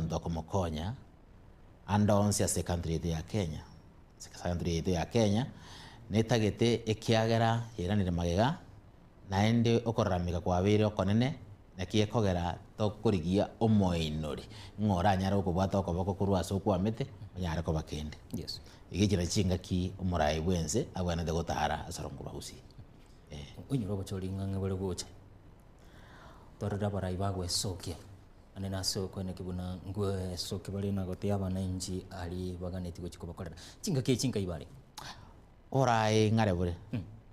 muntu kumukonya andonse ase country yetu ya Kenya. Country yetu ya Kenya netagete ekiagera yeranire magega naende okoramika kwa bire okonene nakie kogera tokurigia omoinori ngora nyara okobwata okoboko kurwa so kwa mete nyara ko bakende. Yes. Igikira chingaki omurai bwense abwana de gotara asarongura usi. Unyuro bochori ngange bole boche. Torora barai bagwe sokia. Ane naso kwene kibuna ngwe soke bali na gotia bana inji ali baganeti gochiko bakorera. Chingaki chinga ibare. Orai ngare bure.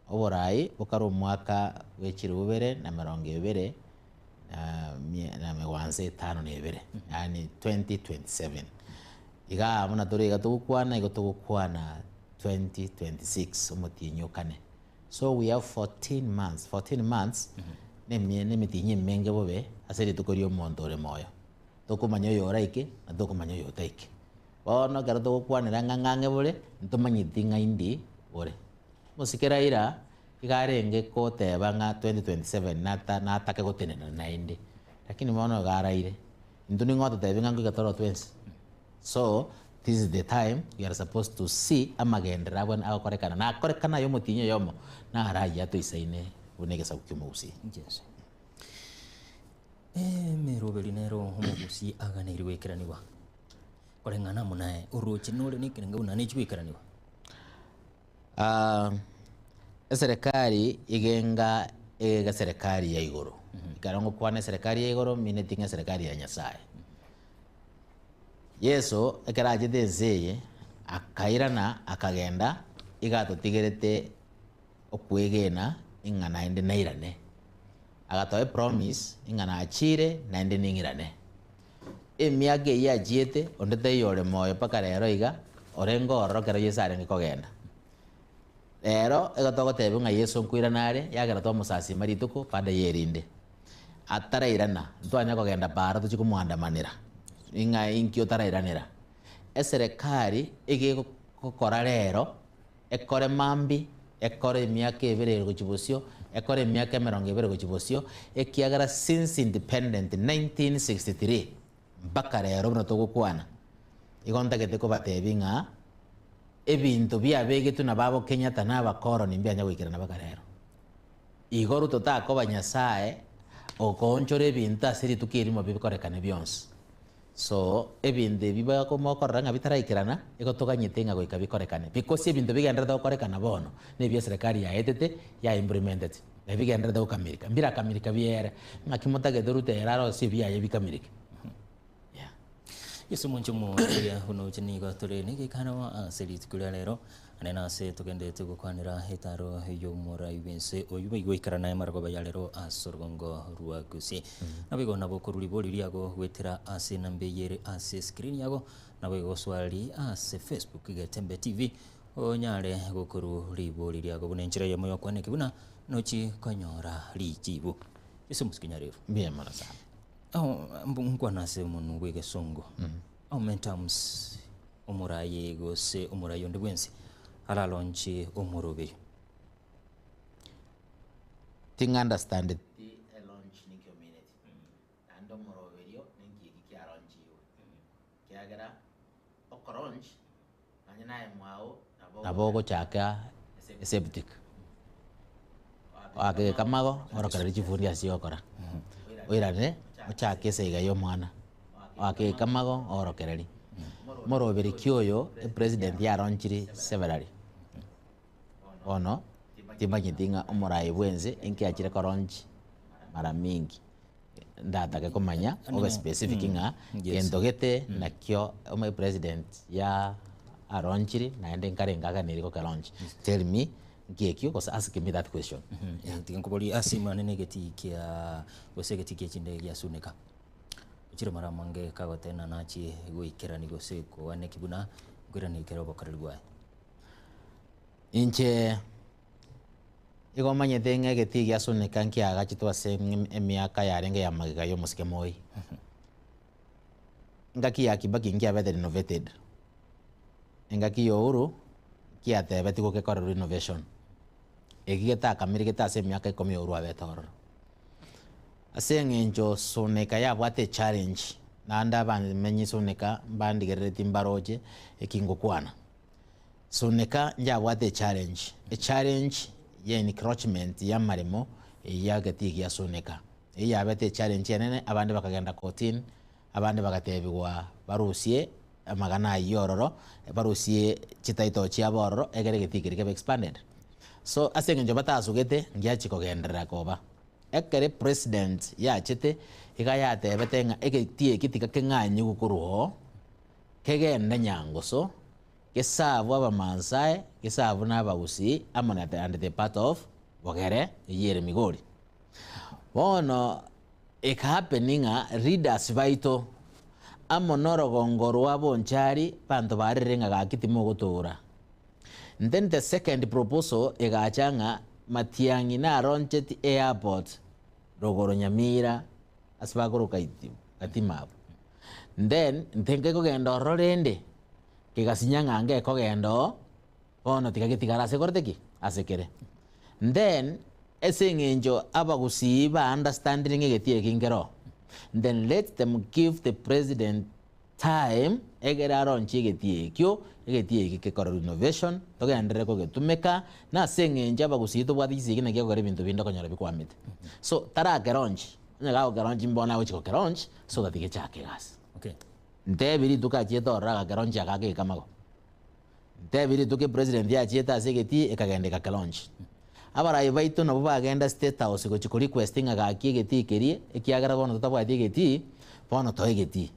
Oborai bokaro mwaka wechirubere na 20 na megwanse 5 yani 2027 iga muna tore iga tukwana 2026 omotinyukane. So we have 14 months ne mitinye menge bobe aseri tukorio mondore moyo tokumanya yo raike na tokumanya yo taike bono gara tukwanira ngangange bure ntumanyitinga indi bure musikera ira igarenge koteba nga 2027 natake gotenena nainde lakini mono garaire intuni ngoto tebinga ngigatoro 20. So this is the time we are supposed to see amagendera abona akorekana na akorekana yo mutinyo yomo na araya to isaine unegesa kukimusi. Yes. Mero belinero homogusi aganiri wekeraniwa korengana munae uruchi nole nikirenga unani chwekeraniwa. Serikali igenga serikali ya igoro ikarongo kwane serikali ya igoro minetinga serikali ya Nyasaye. Yesu ekaraje dezeye akairana akagenda igatotigerete okwegena ingana inde nairane agatoe promise ingana achire na inde ningirane emiage ya jiete ondete yore moyo paka rero iga orengo orokera Yesu arenge kogenda rero egotogotebe nga Yesu nkwiranare yagera to musasi marituko pande yerinde atarairana ntwanya kogenda para tuchikumuandamanira inga inkio tarairanira eserikali ige gukora rero ekore mambi ekore emyaka 2 gochibusio ekore emyaka 20 gochibusio ekiagara since independent 1963 mpaka rero bino tugukwana igontagete ko batebinga ebintu byabegetu na babo Kenyatta na abakoroni mbyanya gwikirana bakarero igoro totako banyasaye okonchore ebintu asiri tukirimo bibikorekane byonse. So ebinde biba ko mokoranga bitaraikirana igotoganyite nga goika bikorekane because ebintu bigendera dokorekana bono ne bya serikali ya etete ya implemented ne bigendera dokamirika mbira kamirika biere ngakimotage dorute eraro si bya yebikamirika. Yesu munchumo ya huno chini ga tore ni ke kana aseri tukura lero anena se tugende tugukwanira hetaro yo mora ibense oyuba igwikara naye margo bayalero asorgongo ruagusi nabigo nabo kururi boli yago wetera ase nambe yere ase screen yago nabigo swali ase Facebook ga Tembe TV onyare gukuru liboli yago bunenchira ya moyo kwane kibuna nochi konyora lijibu. Yesu musikinyarero bien marasa mbungwa nase munu wege songo aumentams omuraye gose omurayo ndibwensi ala lonchi omuroberi thing understand it a launch ni community and omuroberi ninki kya launch yo kiagera okoronch anyana emwao nabo chaka septic ake kamago orokara chifundi asiokora oirane ochake seiga yo mwana ake kamago orokereri moroberi kyoyo president ya ronchiri severally ono timanyitinga omurai bwenze enki achire koronchi mara mingi ndatake komanya obe specific nga endogete nakyo omu president ya aronchiri naende nkarenga ganiriko karonchi tell me ngekyo kosa ask me that question. Tinkoboli asima nenegeti kia gosegeti kia chinde ya suneka chiro mara mange kagotena nachi goikera ni gose ko ane kibuna gwira ni kero bokarelwa inche igomanye tenge geti ya suneka nkiaga chitwa se emiaka yarenge ya magiga yo musike moi ngaki ya kibaki nkia bete renovated ngaki yo uru kia tebe tiko ke kora renovation egigeta kamirigeta ase miaka 10 uru abetoro ase ngenjo suneka ya bwate challenge nanda bamenyi Suneka bandigerete imbaroje ekingokwana Suneka njabwate challenge ye encroachment ya marimo yagati ya Suneka yabete challenge yanene abandi bakagenda kotini abandi bagatebiwa barusie amagana yororo barusie chitaito chia bororo egere getikiri ke expanded so asenge njoba tasugete ngiachi kogendera koba ekere president ya chete igayate betenga egetie kitika kenganyi gukuruho kegenda nyangoso kesavu abamansae kesavu n'abagusi amana and the part of bogere yere migori bono happeninga readers baito amonoro gongoro abonchari bantu barirenga gakitimo gutura. Then the second proposal egachanga Matiangi na Ronjet Airport rogoro Nyamira asbagoro katimabu. Then ntenge kogendo rorende kigasinyanga ange kogendo ono tikagitigara sekorteki asekere. Then esengenjo abagusi ba understanding egetie kingero. Then let them give the president time egera ronchi egetie kyo egetie kekora innovation togendere ko getumeka na sengenja bagusito bwadisi gine kyo gari bintu binda konyara bikwamite. So tara geronchi ngago geronchi mbona wichiko geronchi so that igechake gas. Okay. Ndebiri duka chieto raga geronchi akage kamago. Ndebiri duke president ya chieta segeti ekagende ka geronchi. Abara ibaito no baba agenda state house go chiko requesting aga kigeti kerie ekiagara bono totabwa digeti bono toigeti.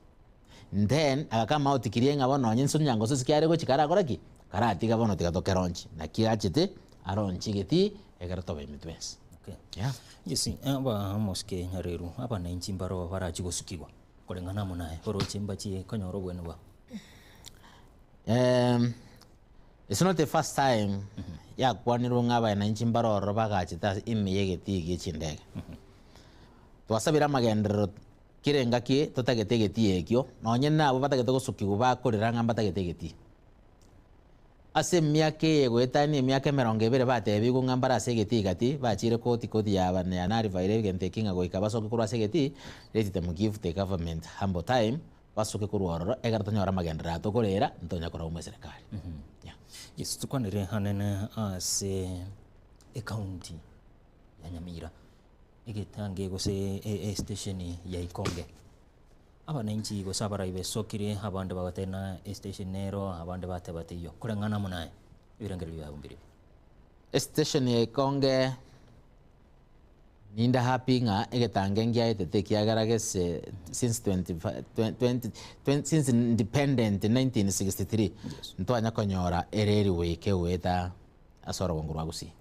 Then akakama utikirie ngabono nyinso nyango so sikiare go chikara goraki karati gabono tigatoke ronchi na kiachite aronchi geti egarto be mitwes. Okay. Yeah. Yesi aba moske nyareru aba na inchimbaro barachi go sukiwa kolengana munae oro chimbachi konyoro bwenu ba. It's not the first time ya kwaniro ngaba na inchimbaro robaga chita imiyegeti gichindege. Twasabira magendero kirenga ki totagetegeti ekyo nonye nabo batagete sukiwa bakorera ngamba tagetegeti. Ase myake yegwetani myake 20 batebigo ngamba rasegeti gati bachire koti yaba na nari vaire gente kinga go ikabasoke kurwa segeti let them give the government humble time basoke kurworo egartonyora magendera tokorera ntonya kora umwe serikali. Yes, tukwanire hanene ase county ya Nyamira igetange gose station ya Ikonge abananchi go sabara ibe sokire abande bagatena station nero abande batebateyo kurengana munaye birengero yabumbire station ya Ikonge ninda happy nga egetange ngia etete kiagaragese since 20 since independent 1963 yes. Ntwanya konyora ereri weke weta asoro wongurwa gusi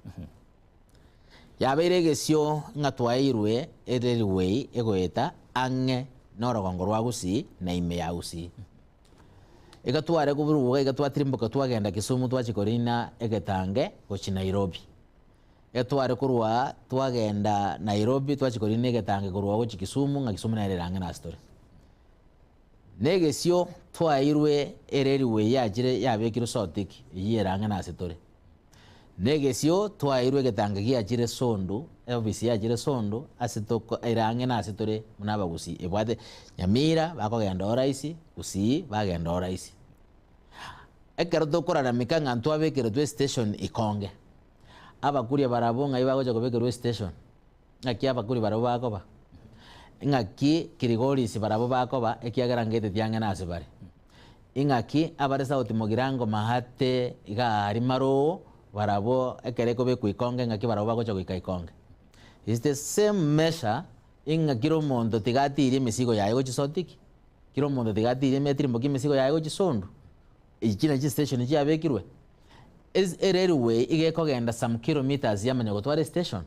yabere gesio ngatwairwe ereri we egoeta ange noro wongurwa gusi na ime ya gusi egatware kuburu egatwa trimbo twagenda Kisumu twachikorina egetange gochi Nairobi etware kurwa twagenda Nairobi twachikorine getange kurwa gochi Kisumu nga Kisumu na range na story negesio twairwe ereriwe yagire yabekiro sotik yirange na story negesio twairwe getange giyagire Sondu obisi yagire Sondu asitoko irange na story munaba gusi ebwade Nyamira bakogenda oraisi gusi bagenda oraisi ekerdo korana mikanga ntwabekero twe station Ikonge abakuria barabonga ibagoja kobekerwe station ngaki abakuri barabo bakoba ngaki kirigorisi barabo bakoba ekiagara ngete tiange nase bare ingaki abare sauti mogirango mahate igari maro barabo ekereko be kuikonge ngaki barabo bagoja kuikonge is the same measure ingakiro mondo tigatiri misigo yayo gochi kiro mondo tigatiri metri mboki misigo yayo gochi Sondu ikina chi station chi abekirwe is a railway igekogenda some kilometers yamanya gotware station.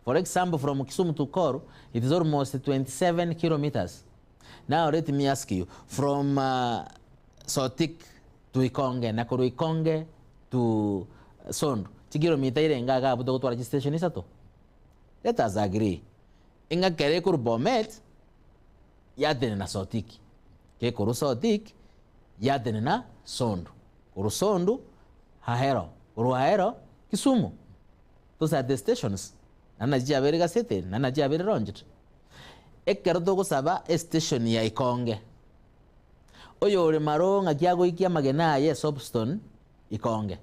For example, from Kisumu to Koru, it is almost 27 kilometers. Now let me ask you, from Sotik to Ikonge, Nakuru Ikonge to Sondu, kilometer irenga gabudo gotware station isato. Let us agree. Inga kere kur Bomet yadene na Sotik. Ke kuru Sotik yadene na Sondu. Kuru Sondu Hahero, Uruhahero, Kisumu. Those are the stations. Nana jabere gasete, nana jabere ronjit. Ekerdo go saba station ya Ikonge. oyo ore maronga kiago ikia magena ye Soapstone ikonge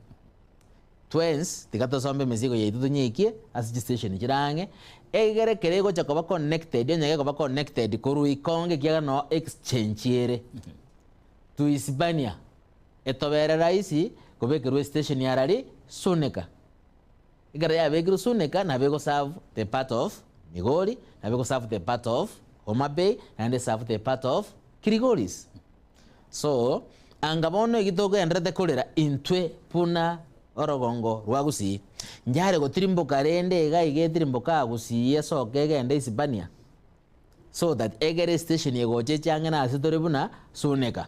twins tikatosombe mesigo yaitu tunyikie as station kirange egere kerego chakoba connected nyage koba connected koru ikonge kiaga no exchange yere to Hispania etobere raisi kobekerwe station yarari Suneka igara ya bekiru Suneka na bego serve the part of Migori na bego serve the part of Homa Bay and they serve the part of Kirigoris. So angabono igitogo endrete kolera intwe puna orogongo rwagusi njare gotirimbo karende ega igetirimbo kagusi yeso kegende Hispania so that egere station yegoche change na asitore buna Suneka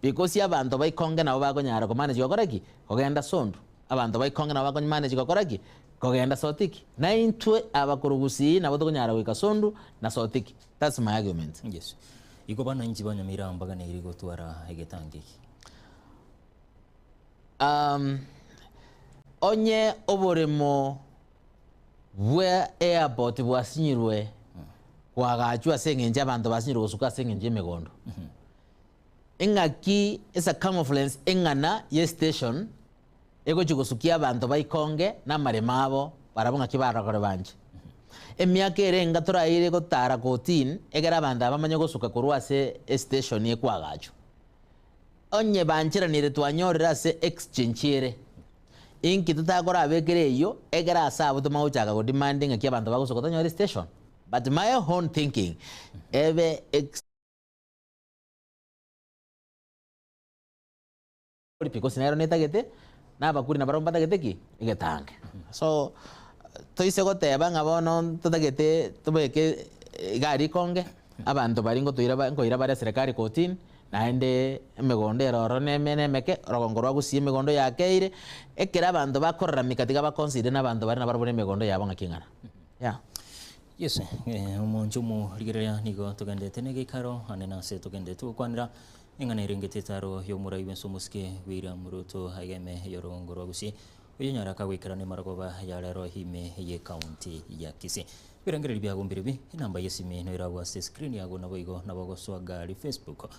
because abantu baikonge nabo bakonyara ko manage gokoraki kogenda Sondu abantu baikonge nabo bakonyara gokoraki kogenda Sotiki na intwe abakurugusi nabo tokonyara gwika Sondu na Sotiki. That's my argument. Yes. Iko bana inchi banyamira mbaga ne iri gotwara egetangiki. Onye oboremo bwe airport bwasinyirwe kwagachwa sengenje abantu basinyirwe gusuka sengenje megondo. Engaki esa camouflage engana ye station ego chigusukia abantu baikonge na maremabo barabonga kibaragore banje. Emyaka erenga toraire gotara kotin egera abantu abamanya gusuka kurwa se station ye kwagacho. Onye banchiranire twanyorera se exchange yere. Inki tutakora abekere iyo egera asabo tumauchaga go demanding aki abantu bagusuka tanyore station. But my own thinking ebe because nero netagete na bakuri na baromba tagete ki igetange. So toise goteba ngabono tutagete tubeke gari konge abantu baringo tuira bare serikali kotin naende emegondo eroro nemenemeke rogongo rwagusie emegondo yakeire ekera abantu bakorera mikatiga bakonside n'abantu bari nabarabona emegondo yabo ngakingana. Yeah. Yes, umonjo mu rigereya nigo tugendete negikaro anena se tugendete ukwanira ingana irengete taro yo murai wenso muske wira muruto ageme yorongo rwagusie uyenyara kagwikarane maragoba ya lero hime ye county ya Kisii birangere bya gombiribi inamba yesime no irawa se screen yago na boigo na bogo swagari Facebook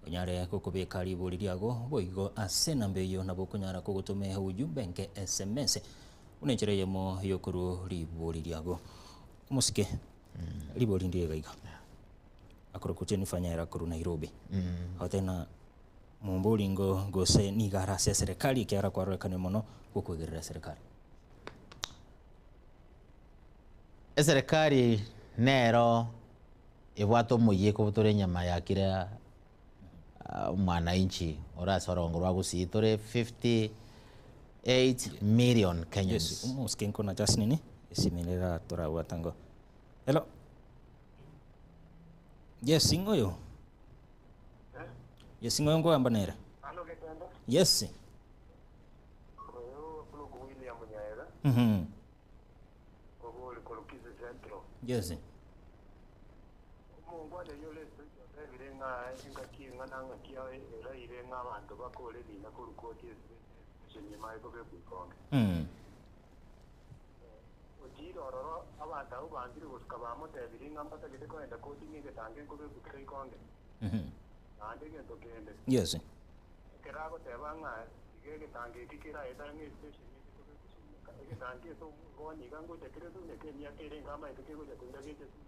onyare kokobeka libuli lyago boigo ase nambe yo na bokonyara kogutume ujumbe nke SMS unenjere yemo yokuru libuli lyago musike libuli ndiye gaiga akoro kucheni fanya era kuru Nairobi hotena mumbulingo gose ni gara se serikali kiara kwa rekane mono kukugerera serikali serikali nero ibwato muye ko butore nyama yakira mwananchi ora sorongo rwagusi tore 58 million Kenyans. Yes, muskenko na just nini simelera tora watango. Hello. Yes, singoyo. Yes, singoyo ngo ambanera. Hello, Ketanda. Yes. Koyo kulugu William Nyaera. Kogo kulukize centro. Yes. Mungu ade yole sio birenga ingaki ngana kia era irenga abantu bakole bina kulukoti chenye mai ko bebukonge. Ojiro abantu abo bandiri gusuka mote birenga mpata gite ko enda koti ni getange ko bebukire ikonge. Ande gento kende. Yes. Kerago tebanga igege tange kikira etange station ni ko bebusuka. Ege tange so ngoni gango tekire tu ne kenya kere ngama eke ko jakunda gete tu.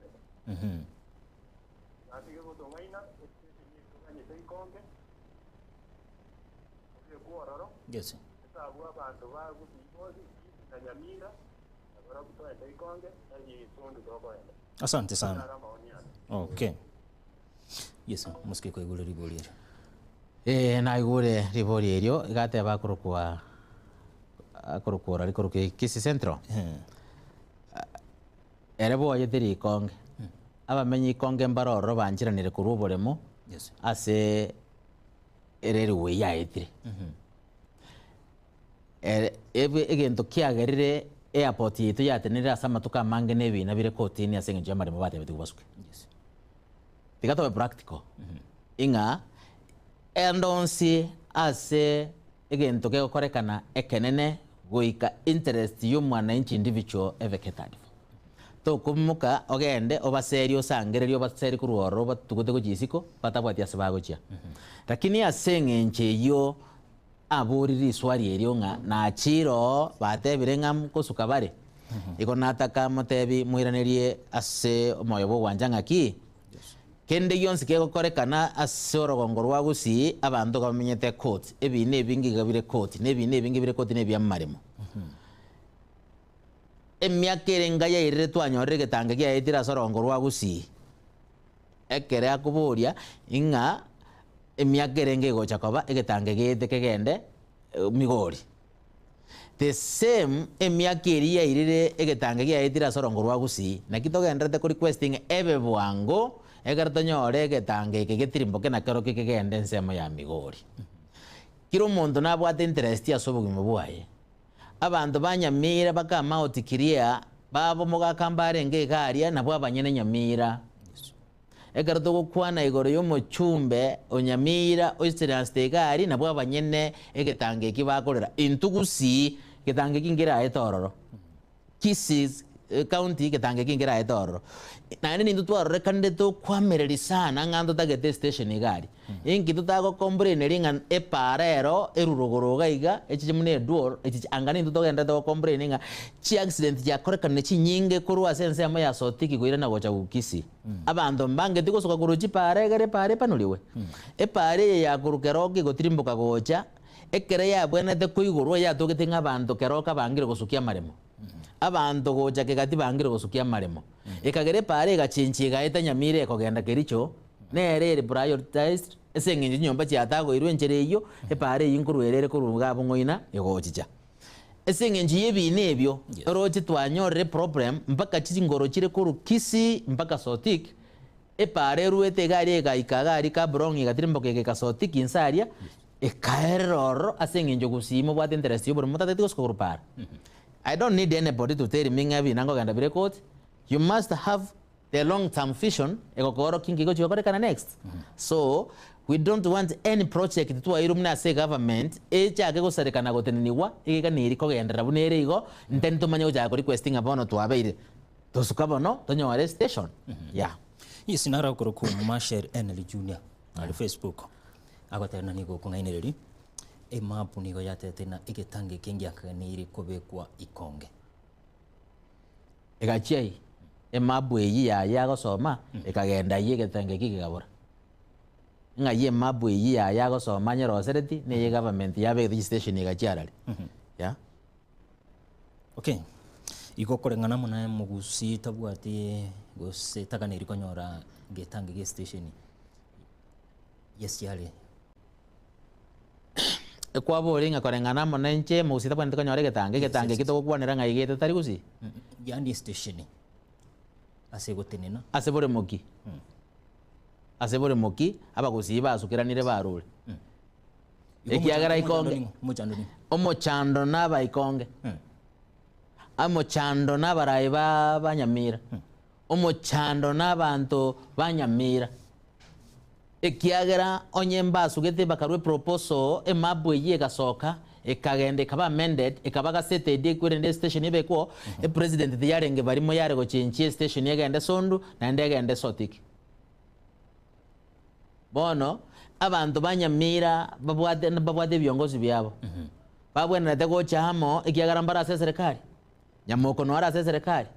Ati ko to ngaina station ni ko ngani sei konge. Oye kuororo. Yes. Sabu abantu ba gusipozi na Nyamira. Agora kutoa sei konge ayi sondu dogo ende. Asante sana. Okay. Yes, muske ko igule riboli. Na igure riboli erio igate bakurukwa akurukura rikuruke Kisii Central. Erebo yetiri konge. Abamenyi konge mbaroro banjiranire kuruboremo. Yes. Ase ereriwe yaitire. Ebe egento kiagerire airport yitu yatenera sama tukamange nebi nabire kotini asengeje amare mabate bitubasuke. Yes. Tigato practical. Inga endonsi ase egento ke korekana ekenene goika interest y'umwana inchi individual eveketadi. tokumuka ogende obaseri osangereria obaseri kuruoro batugote gochisiko batabwati ase bagochia lakini ase eng'enche eywo aboriri iswari erio ng'a nachiro batebire ng'a kosuka bare iko nataka motebi moiranerie ase omoyo bwogwanja ng'aki kende yonsi kegokorekana ase orogongo rwa gusii abanto bamenyete court ebine ebingi gabire court nebine ebingi bire court nebia maremo emiaka erenga yairire twanyorire getange giaetire ase orogongo rwa gusii ekere akoboria ing'a emiaka erenge egocha koba egetange geete kegende migori the same emiaka eri yairire egetange giaetire ase orogongo rwa gusii naki togenderete requesting ebe bwango egere tonyore egetange eke getirimboke nakero kekegende ensemo ya migori kira omonto nabwate interest ase obogima bwaye abanto ba Nyamira bakama otikiria babo mogakambare enge garia nabwo abanyene Nyamira egere togokwana igoro y'omochumbe onyamira oistirance gari nabwo abanyene egetange eki bakorera intugusi getange kingira etororo Kisii county getange kingira etororo nane nindu twarore kande to kwamereri sana ngando tagete station igari inki tutago complain ringa eparero erurogoroga iga echimune duor echi angani nindu togenda to complain nga chi accident ya korekane chi nyinge kurwa sense ama ya sotiki goira na gocha gukisi abando mbange tikosoka kuruchi pare gare pare panuliwe epare ya kurukeroki gotirimboka gocha ekere ya bwenete kuigurwa ya togete ng'abanto keroka bangire gosukia maremo abanto gocha kegati bangire gosukia maremo ekagere pare gachinchi gaeta Nyamira ekogenda Kericho nere prioritized ese ng'enje nyomba chiatago irwe enchere iyo epare yinkurwerere kuruga abong'oina egochicha ese ng'enje yebine ebio roche twanyorire problem mpaka chingoro chire kuru Kisii mpaka Sotik epare ruete gari egaika gari ka brongi gatirimboke ke Sotik insaria ekaeroro ase ng'enje gusimo bwate interest yo buri mutate tikosoko para I don't need anybody to tell me ngabi nango ganda record. You must have the long-term vision. Ekokoro kingi go chikore kana next. So we don't want any project to irumna say government echa ke go serikana go teniniwa ega niri ko gendera bunere igo ntento manyo ja ko requesting abono to abeire. To sukabono to nyore station. Yeah. Isinara ko ko Marshall Enel Junior ali Facebook. Agotena ni go kungaineri. Emapu nigo yatete na igetange kengi akaniri kobekwa ikonge egachai emapu eyi ya gosoma ekagenda ye getange kigabora nga ye mapu eyi ya gosoma nyorosereti ne ye government yabe the station egacharali ya okay iko korengana mona mugusi tabwati gose takaniri konyora getange ge station yes yale kwa boringa korengana monenche musita pande konyore getange kitoko kwanera ngaigete tari gusi yani station ase gotenena ase bore moki abagusi basukiranire barure ekiagara ikonge omochando naba ikonge amochando nabarayi ba Nyamira omochando nabanto ba Nyamira ekiagera onyemba sugete bakarwe proposal emabu ye gasoka ekagende kaba amended ekabaga setted kwirende station ibeko president yarenge barimo yare go chenchi station yegende Sondu na ndegende Sotik bono abantu ba Nyamira babwate byongozi byabo babwena tego chamo ekiagera mbara se serikali Nyamoko no ara se serikali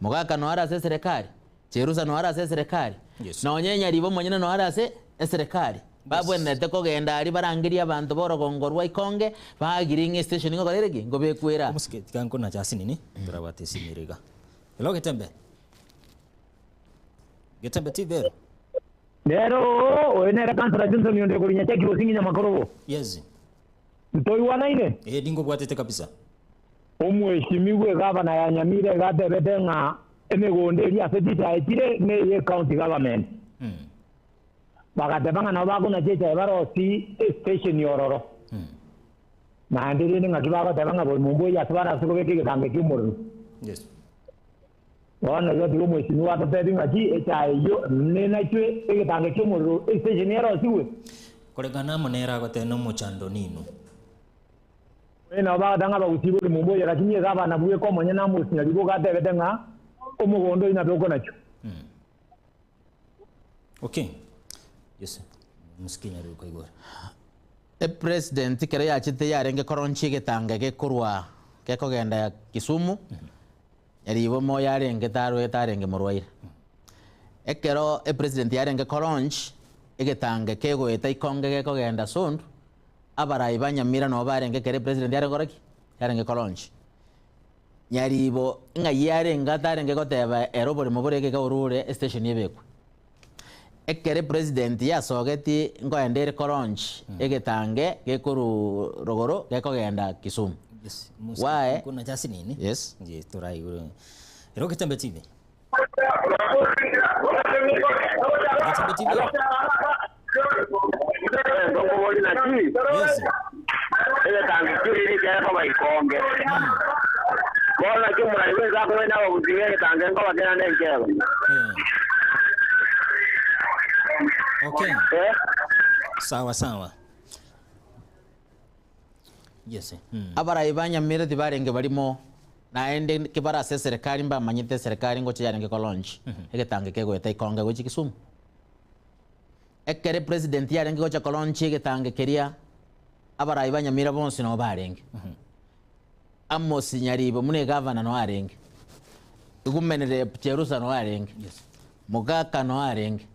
Mogaka no ara se serikali Cherusa no ara se serikali na onyenya ribo monyene no ara se serikali babwenete kogenda ari barangiria abantu borogongo rwa ikonge bagiringe station ngo korereki ngo bekwera musiketi kanko na chasi nini turabate simirega hello getembe TV Nero oenera kansara Johnson yonde kurinya cheki osinginya makorogo yes ntoi wanaine dingo bwatete kabisa omweshimiwe gavana ya Nyamira gatebete nga emegonderia afetisa etire ne ye county government bagatebanga na baguna checha barosi station yororo na ndiri ninga kibago tebanga bo mumbo ya sabara suko beke getange kimuru yes wana yo digo mweshimiwa tatebinga chi echa yo nena chwe getange kimuru station yororo siwe koregana monera goteno mochando nino ena ba danga ba utibo mumbo ya kinye gavana buye ko monyana musinya libo gatebete nga umugondo ina boko nacho. Okay. Yes. Muskinya ruko igora. President kere yachite yarenge koronchi getange ke kurwa ke kogenda Kisumu. Yaribo mo yarenge taro etarenge Murwaira. Ekero president yarenge koronchi egetange kego etaikonge ke kogenda Sondu. Abarai banyamira no barenge kere president yarenge koraki yarenge koronchi. Nyaribo nga yarenga tarenge goteba erobore muboreke ka urure station yebekwe. Ekere president yasogeti ngoendere koronchi egetange gekuru rogoro gekogenda Kisumu. Yes. Why? Kuna jasi nini? Yes. Yes, turai uro. Ero Getembe TV. Getembe TV. Yes. Egetange kiri kero baikonge. Bona kimura iweza kwenda kuziwe tange ngoba tena ndekero. Okay. Sawa sawa. Yes. Abarai banyamira tibarenge barimo naende kibara se serikali mba manyite serikali ngo cyarenge koronchi egetange kego etaikonge go Kisumu. Ekere president yarenge go koronchi egetange keria abarai banyamira bonse no barenge. Amos Nyaribo mune governor no arenge. Igumenere Cherusa no arenge. Yes. Mugaka no arenge.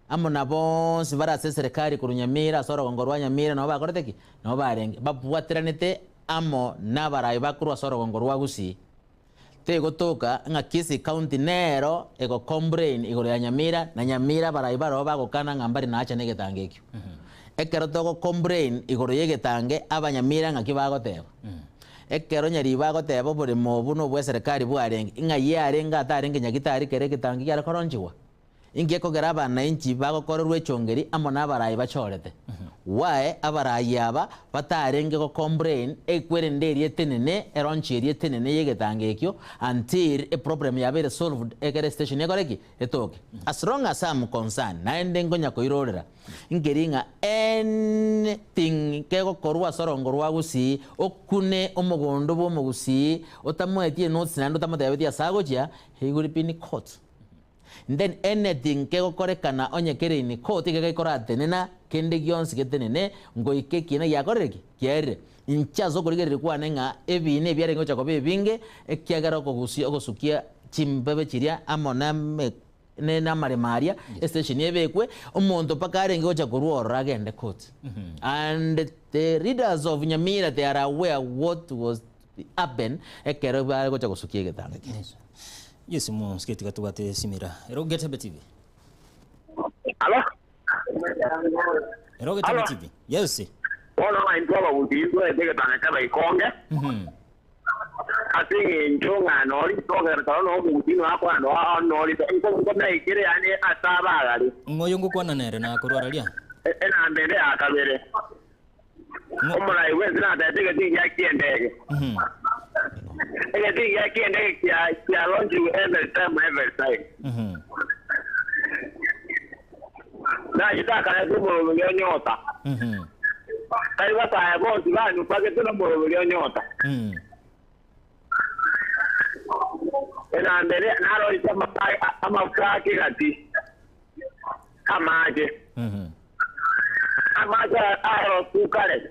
Amo nabonse barase serikali kurunyamira soro ngorwa nyamira no bakoroteki no barenge. Babuatiranete amo nabarai bakurwa soro ngorwa gusi. Tego toka nga Kisi county nero ego combrain igoro ya nyamira na nyamira barai baro bagokana ngambari na acha negetangekyo. Ekero toko combrain igoro yegetange abanyamira nga kibagoteba. Ekero Nyaribo agoteba buri mobuno bwa serikali bwarenge inga yarenga atarenge nyagitari kere gitangi yara koronchiwa inge kogera abana inchi bagokorerwe chongeri amo nabarai bachorete wae abarai aba batarenge go complain ekwerenderi etenene eronchiri etenene yegetange ekyo until a problem yabere solved ekere station yekoreki etoke as long as I'm concerned naende ngonya koirorera ingeringa anything kego korwa sorongorwa gusi okune omugondo bo mugusi otamwetie notes nando tamotebetia sagoja he will be in court. Then anything kego korekana onyekere in court kege korate nena kende gyonsi getenene ngoike kina yakoreki kiere inchazo korigere kwane nga ebine byare ngocha kobe binge ekiagara kogusi ogosukia chimbebe chiria amona nena maremaria station yebekwe omonto pakarenge gocha kurora agende court and the readers of Nyamira they are aware what was happen ekero ba gocha kusukie getanga. Yes, mo sketi katubate simira. Ero Getembe TV. Hello? Ero Getembe TV. Yes. Bona maintoba butizo egetange kabaikonge. Asingi nchunga nori toga tano mutino akwa nori ko na ikire yani asaba gali. Ngoyongo kwa nanere na kurwaralia. Ena mbele akabere. Omula iwe zina tatege tingi akiendege. Ege tingi akiendege kia launch every time. Na jitaka na tumo nyota. Kai wasa ya bosi bani upake tuna mo nyota. Ena mbele nalo isema ama kaki gati. Amaje. Amaje aro kukare.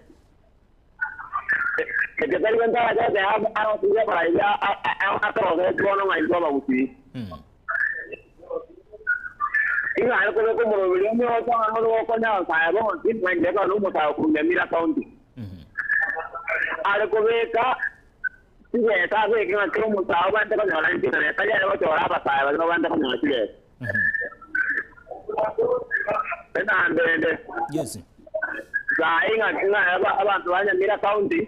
Que te digan toda la gente, aro tuya para allá, a todos los que no hay todo buti. Inga algo como lo vio yo cuando no conozco, sabemos, sin que no lo hemos con Mira County. Algo que si está que no como estaba antes con la gente, está ya no te va a pasar, no van a con la gente. Yes. Inga abantu banya Mira County.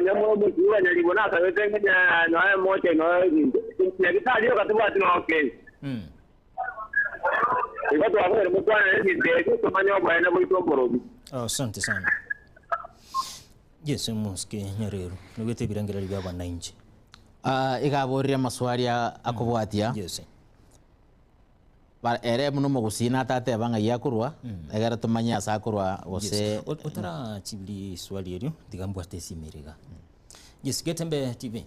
Nyamo mutuwa nyalibona kabete nganya no moche no nyagitali okatuba tino okay. Iko hapo mutwana ni ndege kumanyo bwana bwito mborobi. Asante sana. Yes, muske nyarero. Nugete birangira libya bana inchi. Igaboria maswali akubwatia. Yes. Ba ere muno mogusina tate banga yakurwa egara tumanya sakurwa wose otara chibli swali eryo digambwa tesimiriga. Yes, Getembe TV.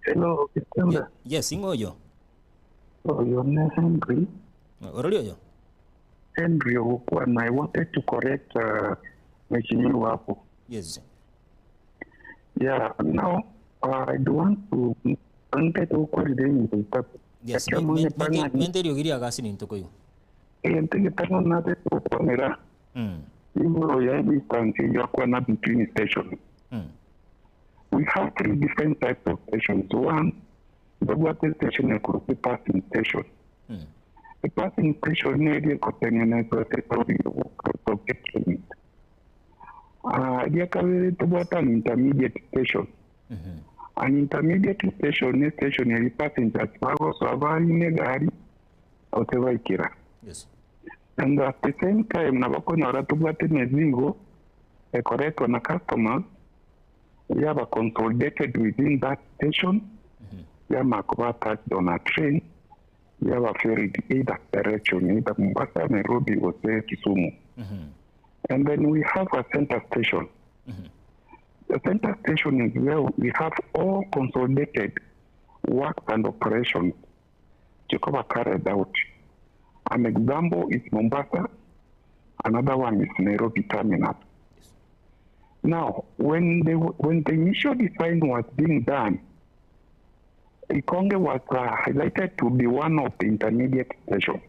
Hello, Kitanda. Yes, ingoyo. Oh, your name Henry. Orolio. Henry Okwana. I wanted to correct Mheshimiwa hapo. Yes. Yeah, now I don't want to get ukweli Yes, menterio giria gasi ni ntokoyo. Entenge tano na de ukwamera. Iwo ya distance ya kwana between stations. We have 3 different types of stations. One, the water station is called the passing station. The passing station area contains a procurement. The water intermediate station. An intermediate station is station area passengers gari whatever ikira. Yes. And at the same time, nabakona ratubate mezigo correct on a customer. We have a consolidated within that station. We have a touched on a train. We have a ferry either direction, either Mombasa, Nairobi, or Kisumu. And then we have a center station. The center station is where we have all consolidated work and operations to cover carried out. An example is Mombasa. Another one is Nairobi terminal. Now, when the initial design was being done, Ikonge was highlighted to be one of the intermediate stations.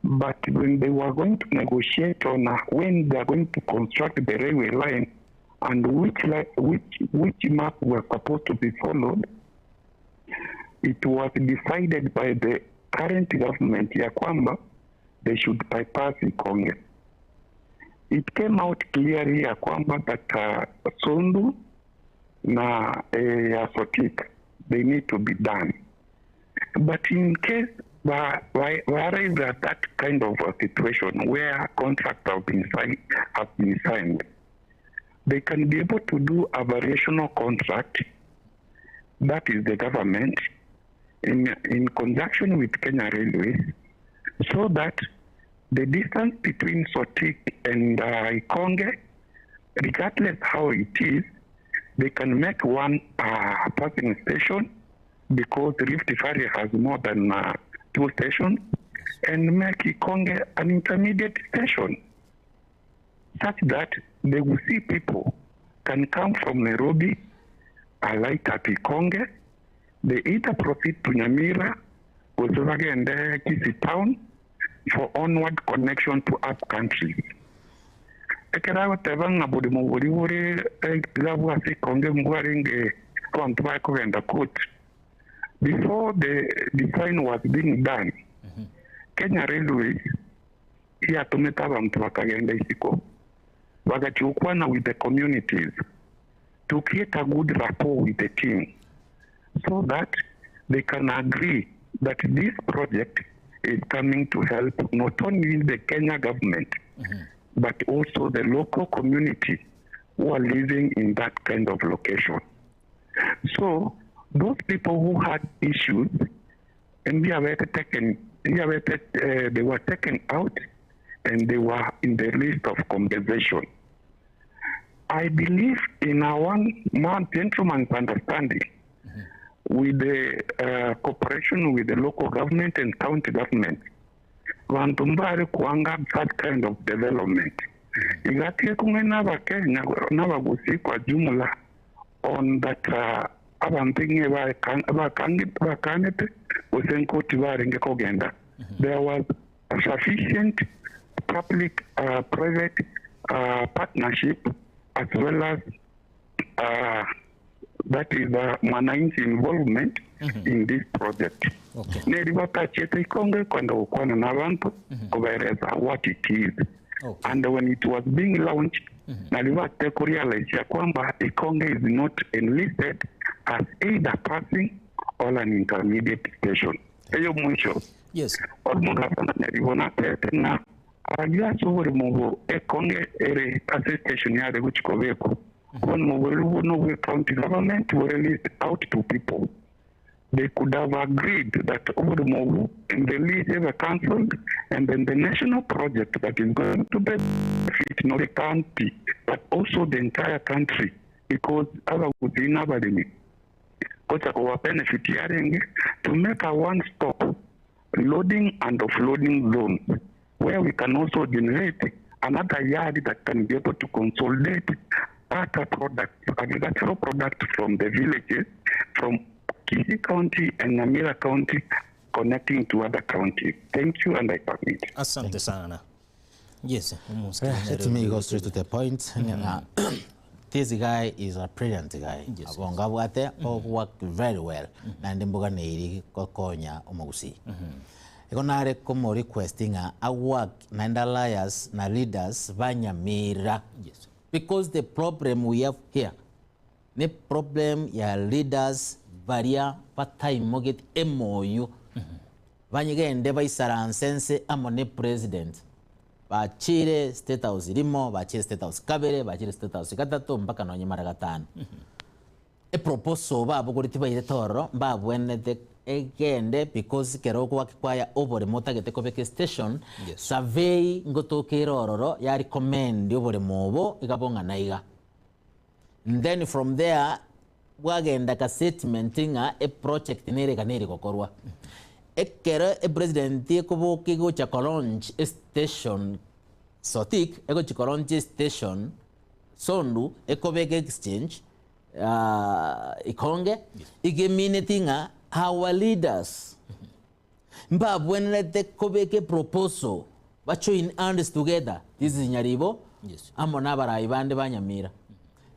But when they were going to negotiate on when they are going to construct the railway line and which map were supposed to be followed, it was decided by the current government ya kwamba they should bypass Ikonge. It came out clearly ya kwamba that Sondu na Sotik, they need to be done. But in case we arrive at that kind of a situation where contracts have been signed, they can be able to do a variational contract, that is the government, in conjunction with Kenya Railways, so that the distance between Sotik and Ikonge, regardless how it is, they can make one passing station because Rift Valley has more than 2 stations, and make Ikonge an intermediate station, such that they will see people can come from Nairobi, alight at Ikonge, they either proceed to Nyamira, Ozovage and Kisi town, for onward connection to up countries. Ekerawa tebanga budi muburi labu Ikonge mwaringe abantu bakugenda court. Before the design was being done, Kenya Railways yatumeta abantu bakagenda isiko bagachukwana with the communities to create a good rapport with the team, so that they can agree that this project is coming to help not only the Kenya government, but also the local community who are living in that kind of location. So those people who had issues, and they were taken out, and they were in the list of compensation. I believe in our gentleman's understanding, with the cooperation with the local government and county government, Vantumbari kuanga that kind of development. Igatie kungena Kenya nabagusi kwa jumla on that abantinge bakanete usenko tibaringe kogenda. There was a sufficient public private partnership, as well as that is the Mwananchi involvement in this project. Neribata chete Ikonge kwenda ukwana na bantu kubaeleza what it is. And when it was being launched, nalibate kurealize ya kwamba Ikonge is not enlisted as either passing or an intermediate station. Eyo mwisho. Yes. Olmugafana neribona tena ajia sobori mugo Ikonge ere as station yare whichkoveko. When we county government were released out to people, they could have agreed that Obudumogu and the lease ever cancelled, and then the national project that is going to benefit not the county, but also the entire country, because other within Abadini. kocha kwa beneficiary to make a one-stop loading and offloading zone where we can also generate another yard that can be able to consolidate other products, agricultural products from the villages, from Kisii County and Nyamira County, connecting to other counties. Thank you, and I permit. Asante sana. Yes. Let me go straight to the point. This guy is a brilliant guy. Yes. Work very well. Na ndimbuga niri kokonya omugusi. Ikonare komo requesting a work na alliance na leaders banyamira. Yes. Because the problem we have here, the problem ya leaders varia patai moget MOU. Banyigende baisaransense amone president. Bachire state house limo, bachire state house kabere, bachire state house gatatu mpaka no nyamara gatano. E proposal babu kuri tiba ile toro babu enete egende because keroko wakikwaya obore motagete kobeke station. Yes. Survey ngoto kirororo ya recommend obore mobo ikabonga naiga. And then from there wagenda ka statement nga a project nere kanere kokorwa. Ekere e president ko kigo cha Kolonji station Sotik ego cha Kolonji station Sondu ekobeke exchange ikonge igeminatinga our leaders mbabwenete kobeke proposal bacho in hands together. This is Nyaribo. Yes. Amona barayi bande banyamira.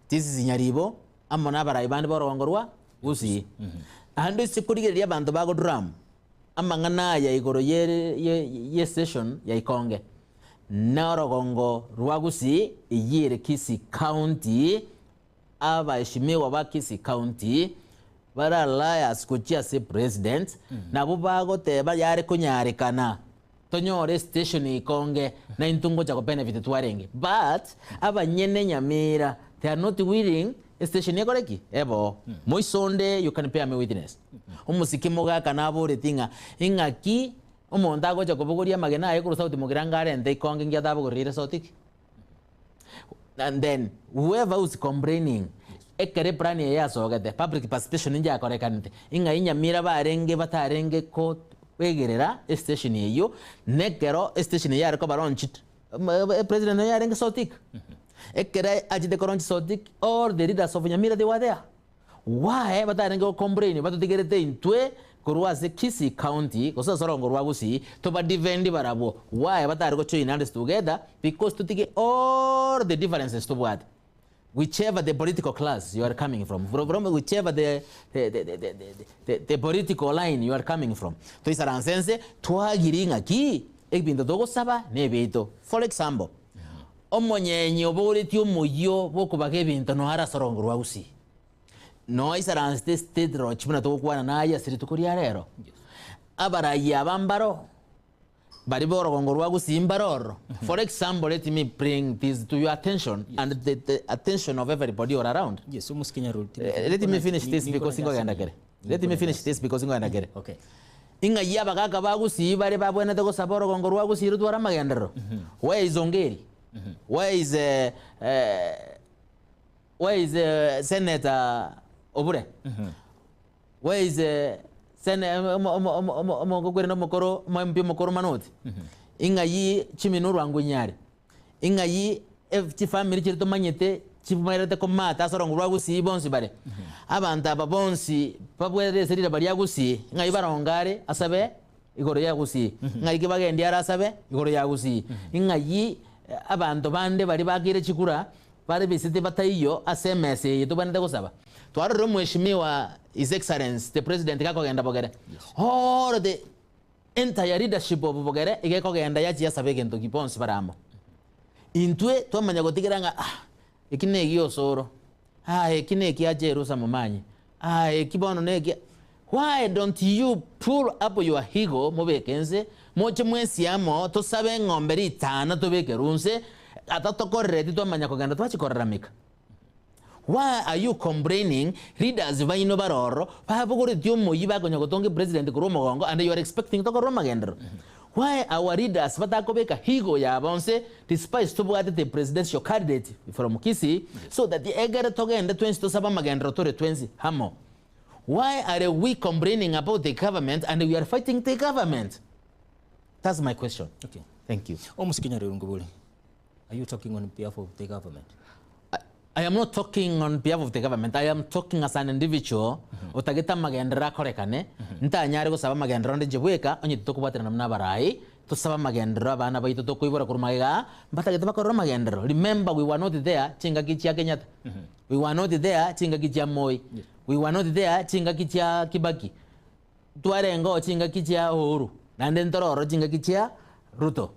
This is Nyaribo. Amona barayi bande borongorwa usi ando sikurigere yabantu bago drum amangana ya igoro ye station ya ikonge norogongo rwagusi yire Kisii County abashimiwa ba Kisii County bara alliance kuchia se president nabo bago teba yare kunyarekana tonyore station ikonge na intungo cha benefit twarenge but abanyene Nyamira they are not willing station yako leki ebo moi Sunday you can bear me witness umusiki moga kanabo retinga ingaki umonda go chako bogoria magena ayo kuru sauti mogiranga rende ikonge ngya dabo gorire sauti. And then whoever is complaining ekere plan ya sogete public participation nja korekanite inga Nyamira barenge batarenge ko wegerera station yeyo nekero station yare ko baronchit president yarenge sauti. Ekere ajide koronchi Sotik or the leaders of Nyamira they were there. Why batarenge complain batutegerete intwe kuruwaze Kisii County kosa sorongo rwagusi to ba defend barabo. Why batari go join hands together because to take all the differences to what whichever the political class you are coming from whichever the political line you are coming from to isaransense twagiringa ki ekbindo dogo saba nebeito. For example omonyenyo boreti omoyo bokubaka ebintu no hara sorongo rwagusi no isaranse state roach buna tokwana naya siri tukuria rero abarayi abambaro bari borogongo rwagusi imbaroro. For example, let me bring this to your attention. Yes. And the attention of everybody all around. Yes, let me finish this because ingo ganda gere. Let me finish this because ingo ganda gere. Okay. Inga yaba kaka bagusi bari babwena teko saboro gongo rwagusi rutwara magendero. Where is Ongeri? Where is Senator Obure? Where is mokoro MP mokoro manoti? Inga yi chiminuru angu nyari. Inga yi FT family chirito manyete chifumairete komata sorongo rwagusi bonsi bare. Abanta babonsi babwere serira bari yagusi inga ibarongare asabe igoro yagusi. Inga ikibagende ara asabe igoro yagusi. Inga yi abantu bande bari bagire chikura bari bisite batayiyo SMS yeto bande gusaba twaro mheshimiwa His Excellency the President kakogenda bogere all the entire leadership of bogere igekogenda yachi yasabe gento kiponsi baramo intwe twamanya gotigiranga ikine giyo soro ikine kiajerusa mumanyi kibono nege. Why don't you pull up your ego mobekenze moche mwesi amo to sabe ngomberi tana to bekerunse atatokorre tito manya koganda twachikoramika. Why are you complaining leaders vaino baroro pabugore tio moyiba gonya gotonge president kuromo gongo and you are expecting to koroma gendro? Why our leaders batakobeka higo ya bonse despite to bwate the presidential candidate from Kisii so that the egere togende 20 to saba magendro to 20 hamo Why are we complaining about the government and we are fighting the government? That's my question. Okay. Thank you. Are you talking on behalf of the government? I am not talking on behalf of the government. I am talking as an individual. Utageta magendera korekane. Nta nyari ko saba magendera onde jebweka onye tukubatira namna barai. To saba magendera bana baito to kuibora kurumaiga. Batageta bakoro magendera. Remember, we were not there. Chinga kichia Kenyatta. We were not there. Chinga kichia Moi. We were not there. Chinga kichia Kibaki. Tuarengo chinga kichia Uhuru. Nande ntororo chinga kichia Ruto.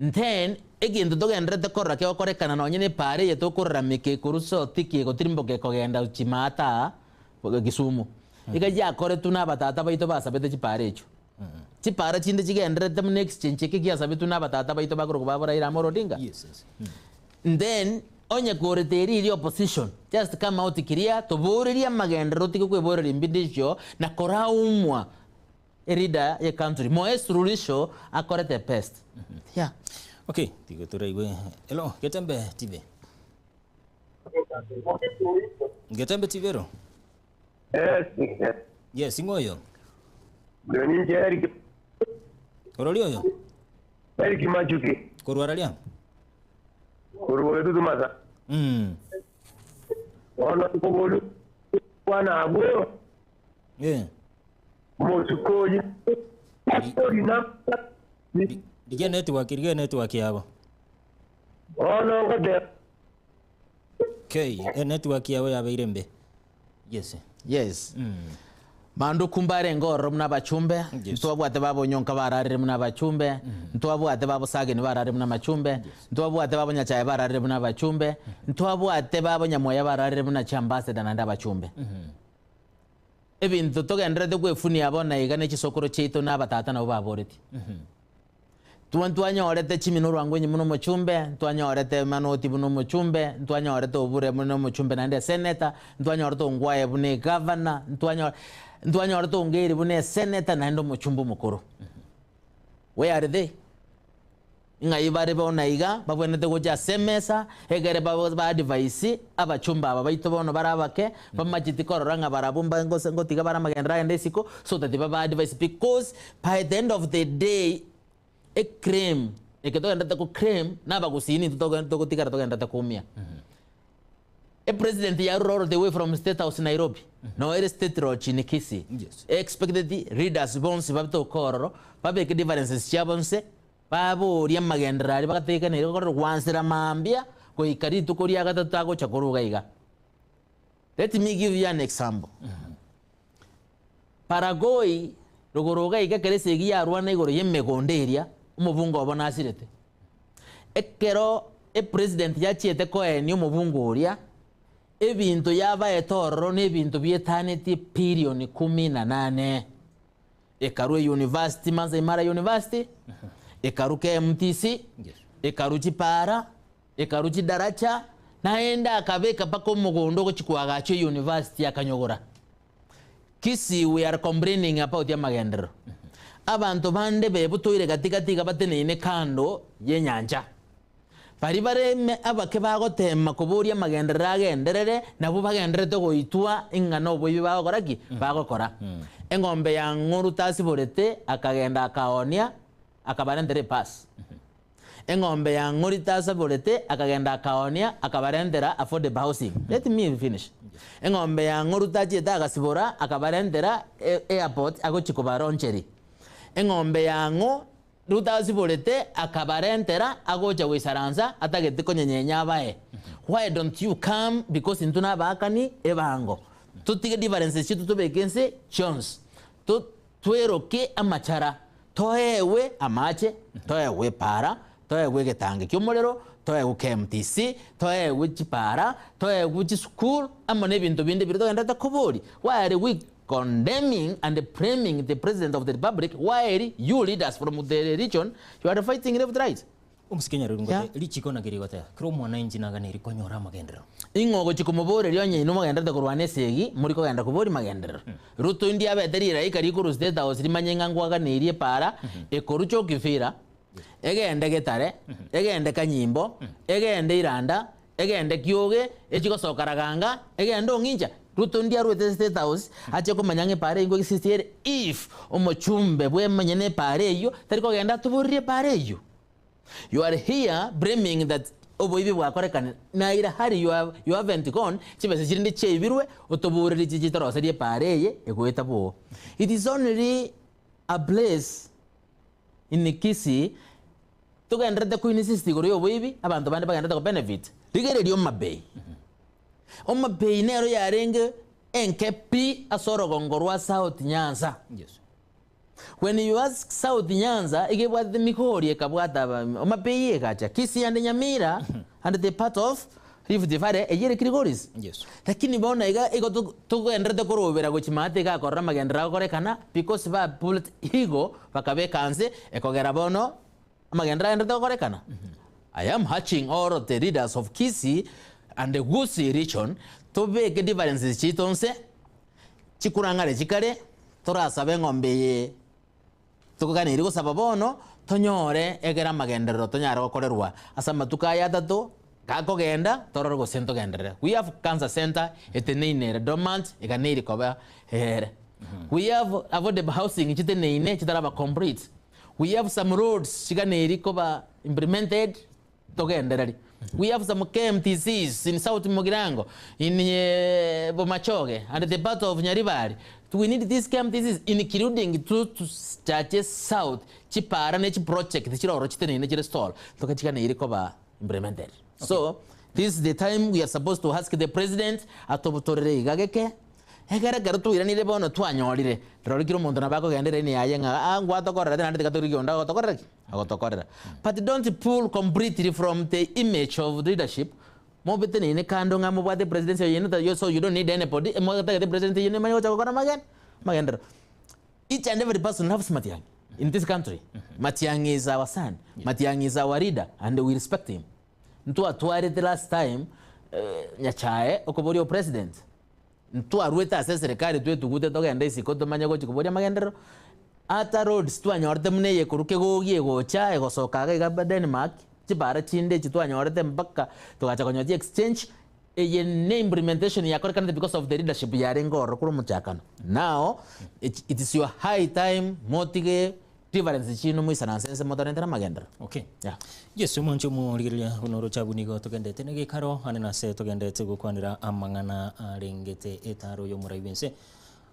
Then again to gendra the korra ke okore kana no nyine pare ye to korra meke kuruso tiki ko trimbo ke ko genda uchimata Kisumu iga ya kore tuna batata baito basa bete chipare echo chipara chinde chigendra the next chinche ke ya sabe tuna batata baito bakro ba bara ira morodinga. Yes. Then onye kore teri opposition just come out kiria to boriria magendra tiki ko borori imbidisho na kora umwa erida ye country Moes Rulisho akore the best. Yeah. Okay, tigo turaiwe. Hello, Getembe TV. Getembe TV ro. Yes, ingoyo. Ni Jerry. Korolio yo. Eric Majuki. Korwaralia. Korwo tu maza. Ona tukobolu. Wana abo. Mosukoji. Story na. Dige network yabo. Ona ngode. Okay, network yabo yabeirembe. Yes. Mandu kumbare ngoro muna bachumbe. Ntwabwate babo nyonka bararire muna bachumbe. Ntwabwate babo sage ni bararire muna machumbe. Ntwabwate babo nyachaye bararire muna bachumbe. Ntwabwate babo nyamoya bararire muna chambase dananda bachumbe. Ebintu togendrede kwefuni abona igane chisokoro cheito nabatata nabo baboreti. Twanyorete chimino rwangwenye muno muchumbe, twanyorete manoti muno muchumbe, twanyorete obure muno muchumbe nande senator, twanyorete ongwaye bune governor, twanyorete ongeri bune senator nando muchumbu mukuru. Where are they? Inga ibare bona iga babwenete goja semesa egere babo ba advice abachumba aba baito bono barabake bamachiti kororanga barabumba ngose ngotiga baramagendra ndesiko so that baba advice, because by the end of the day a crime eketogenda ta ku crime naba kusini to tigara togenda ta kumia. A president ya roll the way from State House Nairobi. No ere state road chini Kisii. Expected readers bonse babto kororo babe ke differences chabonse babo ria magendra bakateka ne ko wansira mambia ko ikari to koria gatata ko chakuru gaiga. Let me give you an example. Paraguay rogoroga iga kerese ya rwana igoro yemegonderia umubungo obona asirete. Ekero president ya chiete ko eni umubungo uria ebintu yaba etoro ne bintu bietaneti period 18. Ekaru university Manza Imara University, ekaru KMTC, ekaru Chipara, ekaru Chidaracha, naenda akabeka pako mugondo ko chikuagacho university ya Kanyogora. Kisii, we are complaining about ya magendero. Abantu bande bebutoire katika batene kando yenyanja. Paribare abake bagotema kuburia magendera agenderere nabo bagendere to goitua ingano boyi bagoraki bagokora. Engombe ya nguru tasiborete akagenda akaonia akabarendere pass. Engombe ya nguru tasiborete akagenda akaonia akabarendera affordable housing. Let me finish. Engombe ya nguru tajeta agasibora akabarendera airport agochikobaroncheri. Engombe ya ngo rutaziborete akabarentera agoja wisaranza atagete konyenyenya bae. Why don't you come? Because intuna bakani ebango. Tutige differences chitu tubekense chance. Tweroke amachara. Toewe amache, toewe para, toewe getange kyomorero, toewe KMTC, toewe chipara, toewe school, amone bintu binde birito endata kobori. Why are we condemning and blaming the President of the Republic while you leaders from the region, you are fighting left right? Umsikenya rungote lichiko na girigote kromo na injina gani rikonyora magendero ingogo chikumubore ryonye ino magendero kurwane segi muri ko genda kubori magendero Ruto india beteri rai kari ku State House rimanyenga ngwaga nerie para ekorucho kifira egende getare egende kanyimbo egende iranda egende kyoge echiko sokaraganga egende onginja Ruto ndia ruete State House ache ko manyange pare ingo kisistere if omochumbe bwe manyene pare iyo tariko genda tuburie pare iyo. You are here blaming that oboibi bwakorekana na ira hari you haven't gone chibese chirinde chebirwe otoburire chichitorose rie pareye egoeta bo. It is only a place in Kisii tugendrete kuinisisti gori oboibi abantu bande bagendete ko benefit rigererio mabei omabei nero yarenge enkepi asoro gongorwa South Nyanza. Yes. When you ask South Nyanza, igebwate mikori ekabwata omapeye kacha Kisii and Nyamira and the part of Rift Valley ejere Kilgoris. Yes. Lakini bona ego tugendrete korobera gochimate ga korra magendra korekana because ba bullet higo bakabe kanze ekogera bono magendra endrete korekana. I am hatching all of the leaders of Kisii and the Gusii region to make differences chitonse chikurangare chikare torasabe ngombe tukuganira gusaba bono tonyore egera magenderero tonyara gokorerwa asa matuka ya tatu gakogenda tororo gosento gendere. We have cancer center eteneine dormant eganiri koba here. We have affordable housing chiteneine chitaraba complete. We have some roads chiganiri koba implemented togendereri. We have some KMTCs in South Mugirango, in Bomachoge, and the part of Nyaribari. We need these KMTCs, including two churches south, Chipara Nature Project, the Chiro Rochitani Nature Stall, Tokachika Irikoba implemented. So, this is the time we are supposed to ask the president at Tobotore Gageke. Egara garutu irani le bono tuanyolire rorikiro montana bako gendere ni ayenga angwato korra tena ndika turiki onda gotokorera but don't pull completely from the image of leadership mo betene ne kando ngamo bwa the presidency yene so you don't need anybody mo the presidency yene mayo chakora magender each and every person loves Matiang'i in this country. Matiang'i is our son. Matiang'i is our leader and we respect him. Ntu atware the last time nyachae okoborio president ntu arueta ase serikali twe tugute togenda isiko tomanya gochi kuboria magendero ata roads twanyorete mune yekuruke gogie gocha egosoka ga Denmark chibara chinde chitwanyorete mpaka tugacha konyotia exchange eye ne implementation ya korekana because of the leadership ya rengoro kuru muchakano. Now it is your high time motige difference chino muisana sense motorentera magendero. Okay. Yeah. Yes, umoncho mu rigiria unoro chabunigo togendete nege karo anena se togendete gukwanira amangana arengete etaro yo muraibense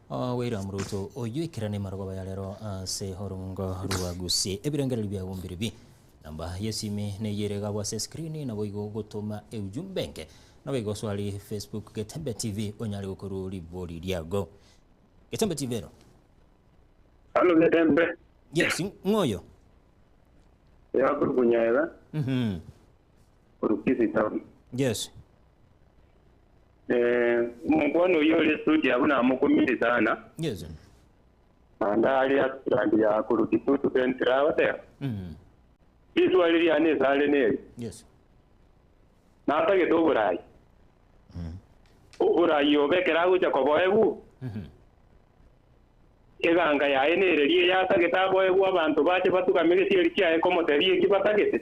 wera muruto oyikirane margo ya lero se horongo ruwa Gusii ebirengera libya bombiribi namba yesime ne yerega bwa screen na boigo gutuma ejumbenke na boigo swali Facebook Getembe TV onyali gukuru libori liago Getembe TV ro. Hello Getembe. Yes, ngoyo. Ya kurunyaiga. Kurukisi town. Yes. Mkono yole studio abuna mukomiti sana. Yes. Andali ya kurukisi tu pentra wate. Isu aliri ane sale ne. Yes. Na ta ke doburai. Oburai obekera gucha koboegu. Eganga ya enererie ya taketabo egu abantu bache batukamire siri kya komoterie kibatagete.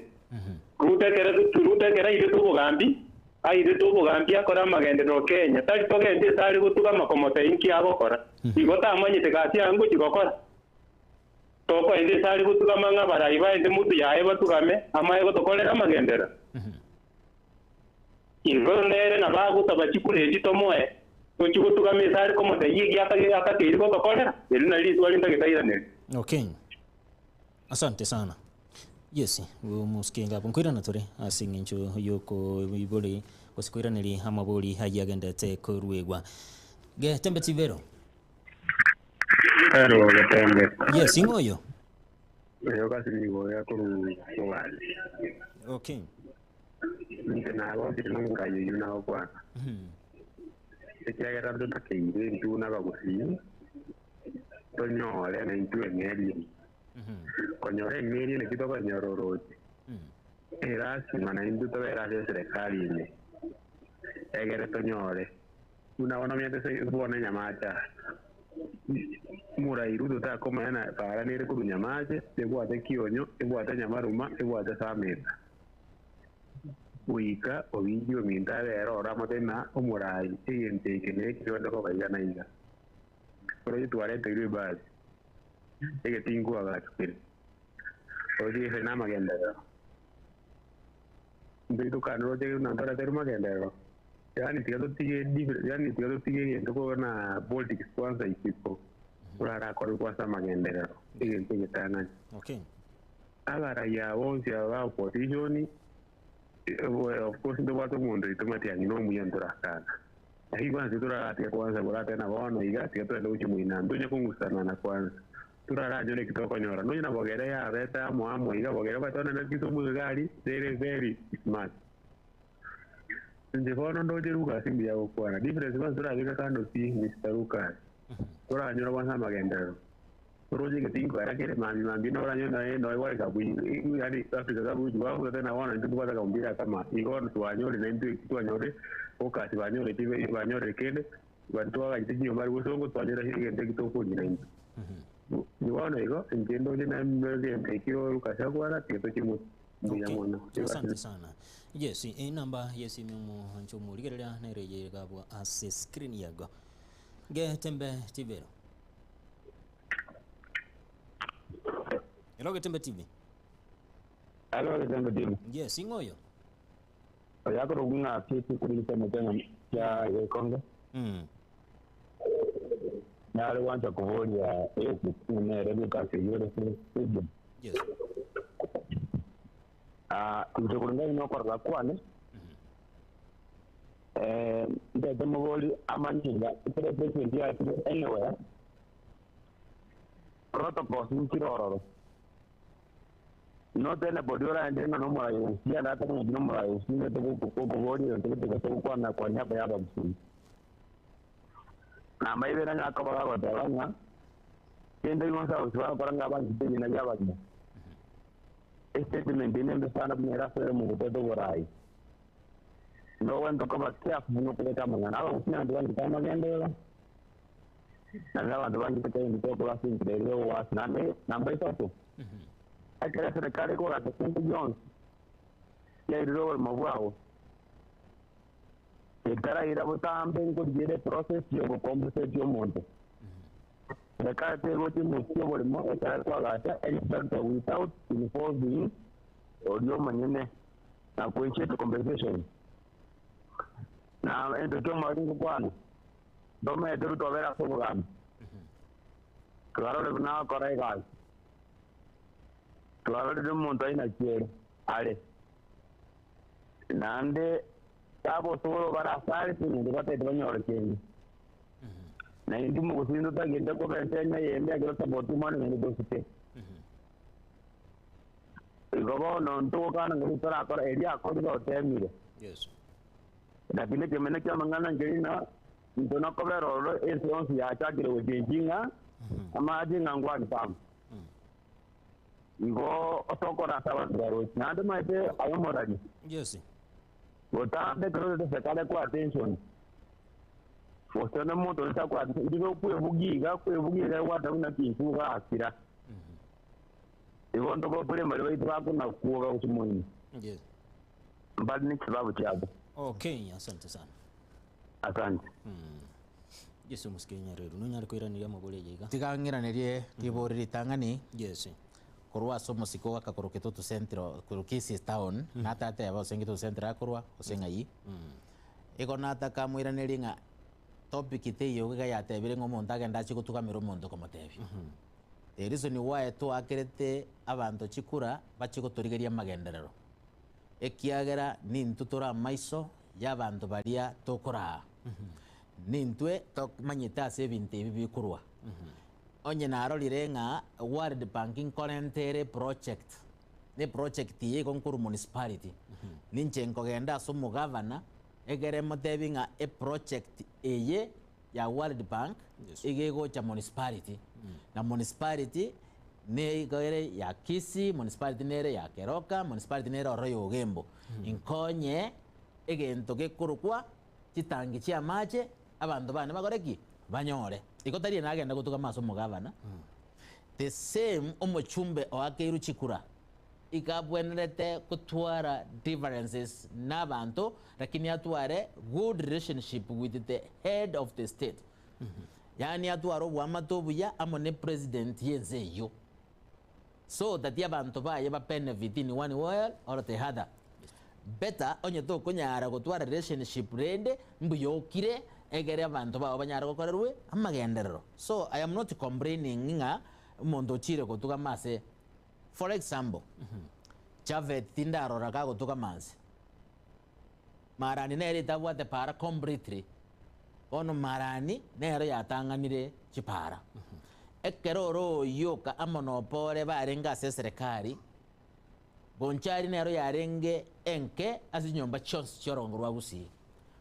Rutekera ire tubugambi aire tubugambi akora magendero Kenya tari togende tari gutukama komote inki agokora igota amanyite kasi angu chigokora toko inde tari gutukama ngabara iba inde mutu yae batukame amaye gotokolera magendera ingondere na baguta bachikure jitomoe kuchikutukame tari komote yigi akakiri gotokolera elina liswali ndagetairane. Okay. Asante sana. Yes, muskinga bunkwira natore asingincho yoko iboli kusikwira nili amaboli hayagendete kurwegwa. Getembe tivero. Hello, Getembe. Yes, ingoyo. Yo kasi nigo ya kuru wali. Okay. Na wadi nunga yuna kwa. Ekiagera ndo takeire ntu na Gusii. Tonyole na ntu engeri. Konyore ngiri ni kidogo nyororoji. Lazima na indu tobera ya serikali ile. Egere tonyore. Unaona miente se buona nyamacha. Murairu tuta koma yana para nire ku nyamache, egwate kionyo, egwate nyamaruma, egwate sameza. wika obinjo mintabe ero amatena omurai egente kene kironda ko bayana iga pero yo tuarete gri base ege tingu aga chukiri oji fe na magendero mbitu kanro je una para ter magendero yani tiado tige yani tiado tige ndoko na Baltic kwanza ikipo urara kwa sa magendero ege tanga Okay. agara ya wonsi aba opposition of course ndo watu mundo itomati angino muyendura kana hii kwanza turaratia kwanza burate na bono igati twende uchimuina ndonya kungusana na kwanza turara jone kitoko nyora ndonya na bogere ya beta muamo iga bogere batona na kitu mugari very smart nje bono ndoje ruka simbi ya okwana difference kwanza turabika kando si Mr. Lucas turara nyora kwanza magendero Roji ke tingo era kere mami no ranyo no igual ka bui yani Afrika ka bui wa tena wana ndio kwa kumbira kama igor tuanyore na ndio tuanyore oka tuanyore tibe tuanyore kene watu wa jiji mari usongo tuanyore hige ndio kitoko ni ndio ni wana igo entiendo je na mbele kio ukasha kwa tito chimu ndio mwana Asante sana. Yes, namba yes mimo nchomu ligerera na reje gabwa ase screen yago. Ge tembe tibero. Hello, Getembe TV. Hello, Getembe TV. Yes, ingoyo. Yako ruguna kitu kulita mtana ya Kongo. Na alianza kuvolia yetu na Rebecca Kiyore studio. Yes. Ndokulanga ino kwa kwane. Ndio mvoli amanyinga president ya anywhere. Protocol nchirororo. No tena bodora ende no murayo ya data no murayo sine to ko bodi to to ko na kwa nyapa ya babu na mai bena na ka ba ba dawanga ende no sa uswa para ngaba ngite na jaba ni statement ni ndo sana mera fere mu to do warai no wan to ko ba kia no ko ta manga na usina ndo wan ta manga ndo na ngaba ndo wan ta ndo ko ba sin de lo was na me na bai to akira serikali kwa President Jones ya ilo mabwao ekara ira botambe ngo dire process yo compensate yo monte serikali te goti musio bole mo ekara kwa gata expect without involving audio manyene na kuiche compensation na endo to maringo kwano dome ndo to vera sogan claro na correct Claro de monta ina quiero ale nande tabo solo para sale sin de bate de ñor ken na indi mo sindo ta genda ko pensenya yembe agro ta botu man ne do site gobo non to kana ngri tara akor area ko do temire Yes. na kile ke mena kya mangana ngina ndo na ko ro e so ya cha giro jinga ama jinga ngwa pam Ngo otokora sawa garo nando maite ayomorani Yes. Botande creo de sacarle kwa attention Fosana moto nta kwa ndigo kuebugiga wata una kinfuga akira Iwo ndoko pole mali waitwa kuna kuoga usimuini Yes. Mbali ni kibabu chabo Okay, asante sana. Asante Yesu musikenya rero nunyari kwiraniria mugore yiga. Tigangiranĩrie tiboriri tang'ani Yes. korwa somo siko gaka koroketo to centro korokisi town na tata ya basengi to centro akorwa osengai ego nata kamwiranĩri nga topic te yo ga ya tebire ngo muntu agenda chikutukamira omuntu komotebi the reason why twakirete abantu chikura bachigoturigeria magenderero ekiagera nintutura maiso y'abantu baria tokora nintwe tokmanyita ase ebintu ebi bikurwa onye narorire nga World Banking Korentere project ne project ye konkuru municipality ninche nkogenda ase omugavana egere motebi nga e project eye ya World Bank igegocha municipality na municipality ne igere ya Kisii municipality nere ya Keroka municipality nere Oroyo Ogembo inkonye egento gekurukwa chitangi chia mache abantu bane bagoreki banyore ikotari nagenda gutuka maso mugavana the same omochumbe oakeiru chikura ikabwenerete kutwara differences n'abantu lakini atware good relationship with the head of the state. Yani atwara obwamato buya amone president yenzeyo so that yabantu baye ba benefit in one way or the other. Better onye to kunyara gutwara relationship rende mbuyokire egere abantu babo banyara gukorerwe amagenderero. So I am not complaining nga mondo chire gotuka mase. For example, Javet tindaro raka gotuka mase marani nere tabwate para completely ono marani nere yatanganire chipara ekeroro yoka amonopole barenga se serikali bonchari nero yarenge enke azinyomba chons chorongorwa gusi.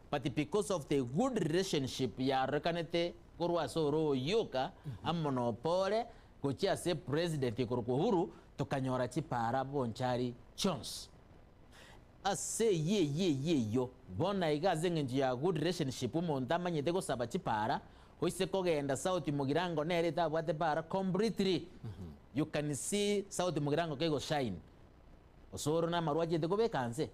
But because of the good relationship ya rekanete kurwa soro yoka amonopole kuchia se president kurukuhuru tukanyora chipara bonchari chons ase ye yo bona igaze ngenji ya good relationship umuntu manyete ko saba chipara hoise kogenda South Mugirango nere tabwate para completely. You can see South Mugirango kego shine osoro na marwaje de gobekanze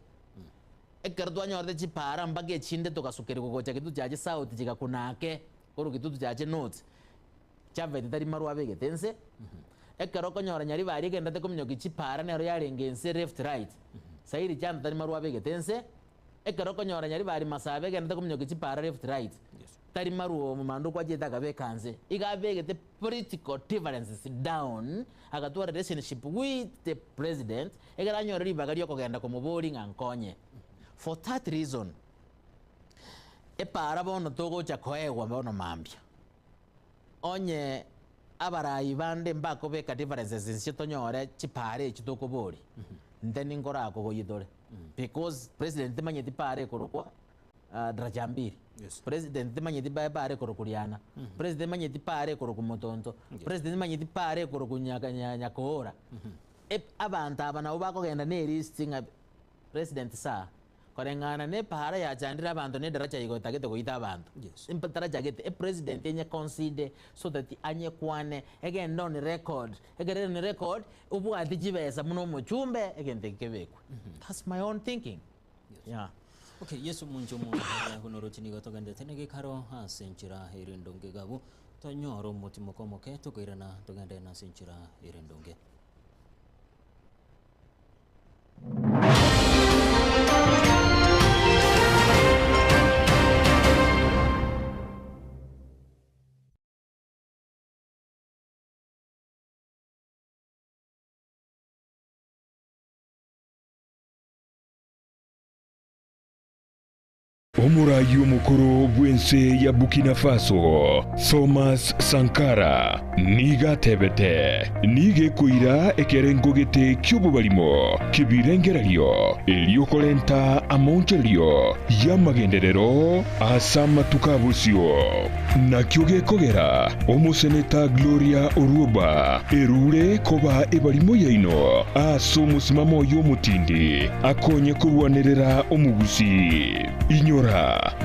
ekerdwanya orde chipara mbage chinde tokasukere gogocha kitu chaje South chika kunake koro kitu chaje north chave tari marwa bege tense ekero konyora nyari bari genda te komnyoki chipara nero yarengense left right sairi chanda tari marwa bege tense ekero konyora nyari bari masabe genda te komnyoki chipara left right tari maruo mumando kwa jeta gabe kanze igabege the political differences down agatwara relationship with the president egara nyora ribaga ryo kogenda ko mubori ngankonye. For that reason epara bono togo cha koegwa bono mambia onye abarayi bande mbako beka differences nsitonyore chipare chitoko bori ndeni ngora ko goyidore because president manyeti pare korokwa drajambiri. Yes. President manyeti pare korokuriana. President manyeti pare korokumotonto. President manyeti pare korokunyaka kohora. Abantu abana ubako genda ne listing president sa korengana ne pahara ya chandira abantu ne daraja yigo tagete goita abantu. Yes. Impatara jagete president enye consider so that anye kwane again on record again record ubu adijibeza muno muchumbe again tekebekwe. That's my own thinking. Yes. Yeah. Okay, yesu munjo mo honoro chinigo to gande tenege karo ha senchira irindonge gabu to nyoro motimo moke to kairana to gande na senchira irindonge. Omurayi omukuru bwense ya Burkina Faso Thomas Sankara niga tebete nige kuira ekerengogete ky'obubalimo kibirengeralyo elyokolenta amoncheryo yamagenderero asamatukabusiyo nakyo gekogera omuseneta Gloria Oruoba erure koba ebalimo yaino asomusimamo y'omutindi akonye kurwanirira omugusi inyora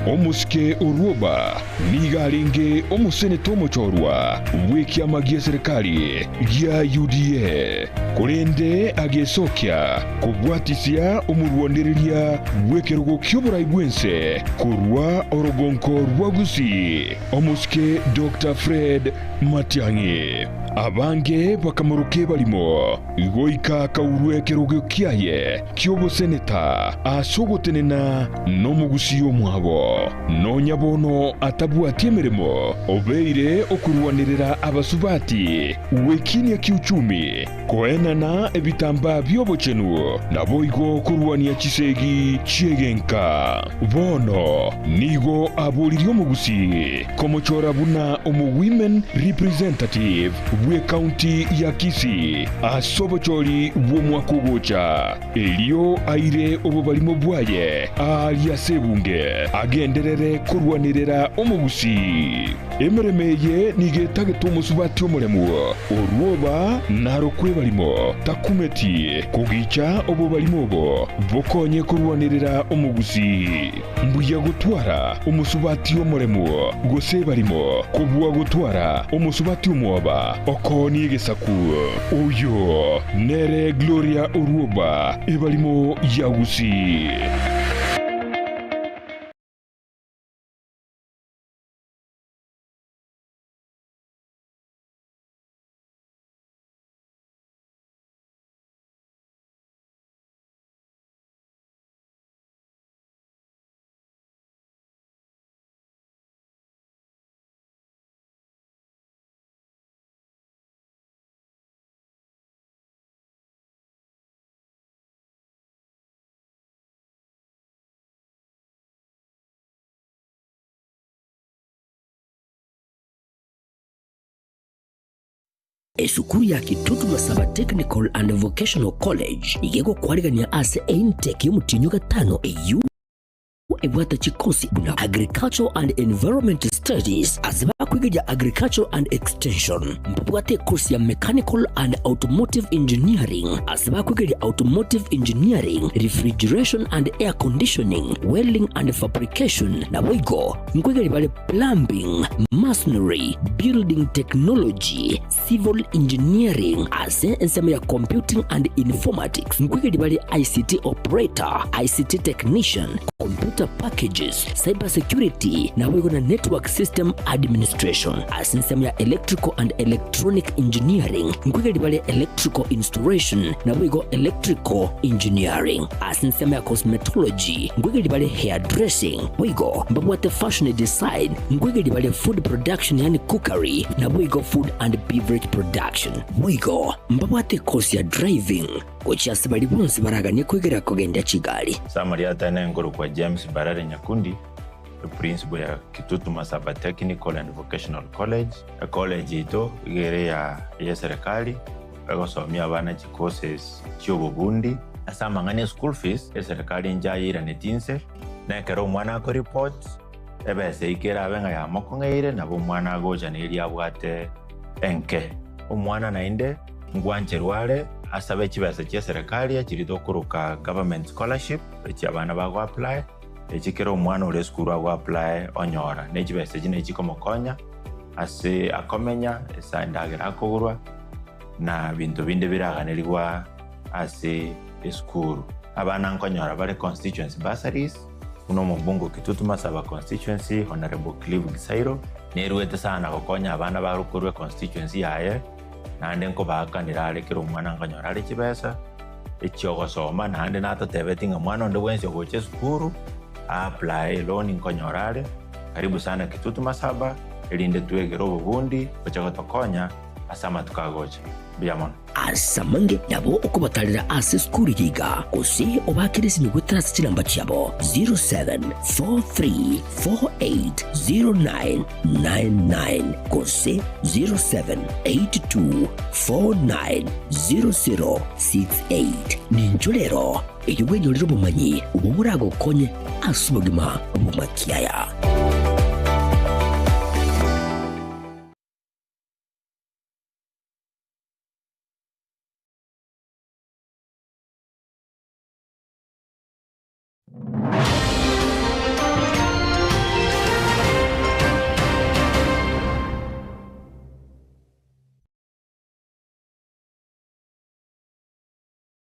omusike Oruoba nigalinge omuseneta omuchorwa bw'ekyama gya serikali gya UDA kulende agesokya kubwatisya omurwanirira bw'ekerugo ky'oburayi bwense kurwa orogonko rwagusi omusike Dr. Fred Matiang'i abange bakamuruke balimo igoika kaurwe kerugo kyaye ky'obuseneta asogotenena n'omugusi omwabo nonyabono atabwati emirimo obeire okurwanirira abasubati wekinia kiuchumi koenana ebitamba by'obuchenu naboigo kurwania chisegi chiegenka bono nigo aboliri omugusi komochora buna omu women representative bwe county ya Kisii asobochori bw'omwaka ogocha elio aire obubalimo bwaye ali asebunge agenderere kurwanirira omugusi emeremeye nigetagete omusubati omulemu Oruoba narokwe balimo takumeti kugicha obubalimo obo bokonye kurwanirira omugusi mbuya gutwara omusubati omulemu gose balimo kubwa gutwara omusubati omwoba okoni gisaku uyo nere Gloria Uruoba ebalimo yagusi. Esukuru ya Kitutu Masaba Technical and Vocational College igego kwarigania ase intake y'umutinyo gatano EU ebwata chikosi buna Agricultural and Environment Studies aziba kwiga Agricultural and Extension mbwate course ya Mechanical and Automotive Engineering aziba kwiga Automotive Engineering, Refrigeration and Air Conditioning, Welding and Fabrication na wigo nkwiga bale Plumbing, Masonry, Building Technology, Civil Engineering ase ensema ya Computing and Informatics nkwiga bale ICT Operator, ICT Technician, Computer Packages, Cyber Security na wigo na Network System Administration asinsema ya Electrical and Electronic Engineering nkwiga bale Electrical Installation na wigo Electrical Engineering asinsema ya Cosmetology nkwiga bale Hairdressing wigo mbabwate Fashion Design nkwiga bale Food Production yani Cookery na wigo Food and Beverage Production wigo mbabwate course ya Driving kuchi asibali bonsi baraganye kwigera kugenda Kigali. Samaria tane ngoro kwa James Barare Nyakundi, principal ya Kitutu Masaba Technical and Vocational College. College ito igere ya serikali bagosomya abana courses cy'ubugundi asama ngane school fees ya serikali njayira netinse na kero mwana ko report ebese ikera abenga ya mokongeire nabo mwana agoja ne iri abwate enke umwana nainde ngwancherwale asabe kibasa cya serikali yakirido kuruka government scholarship cy'abana bago apply ekikero umwana ure school ago apply onyora nekibese gine kikomokonya ase akomenya esandagera akogurwa na bintu binde biraganirwa ase school abana nkonyora bare constituency bursaries uno mubungu Kitutu Masaba constituency Honorable Clive Gisairo neruwete sana gokonya abana barukurwe constituency yaye nande nko bakanira arekero umwana nkanyora ari kibesa ekyo gosoma nande natotebetinga mwana onde wense goche skuru apply loan nkonyora karibu sana Kitutu Masaba elinde tuegero bugundi kuchako tokonya asama tukagocha biamon asamange nabo okubatalira ase skuru yiga kusi obakirisi nyugutras chilamba chabo 0743480999 kusi 0782490068 ninjulero eyubwenyolero bumanyi ubumurago konye asubagima bumakiaya.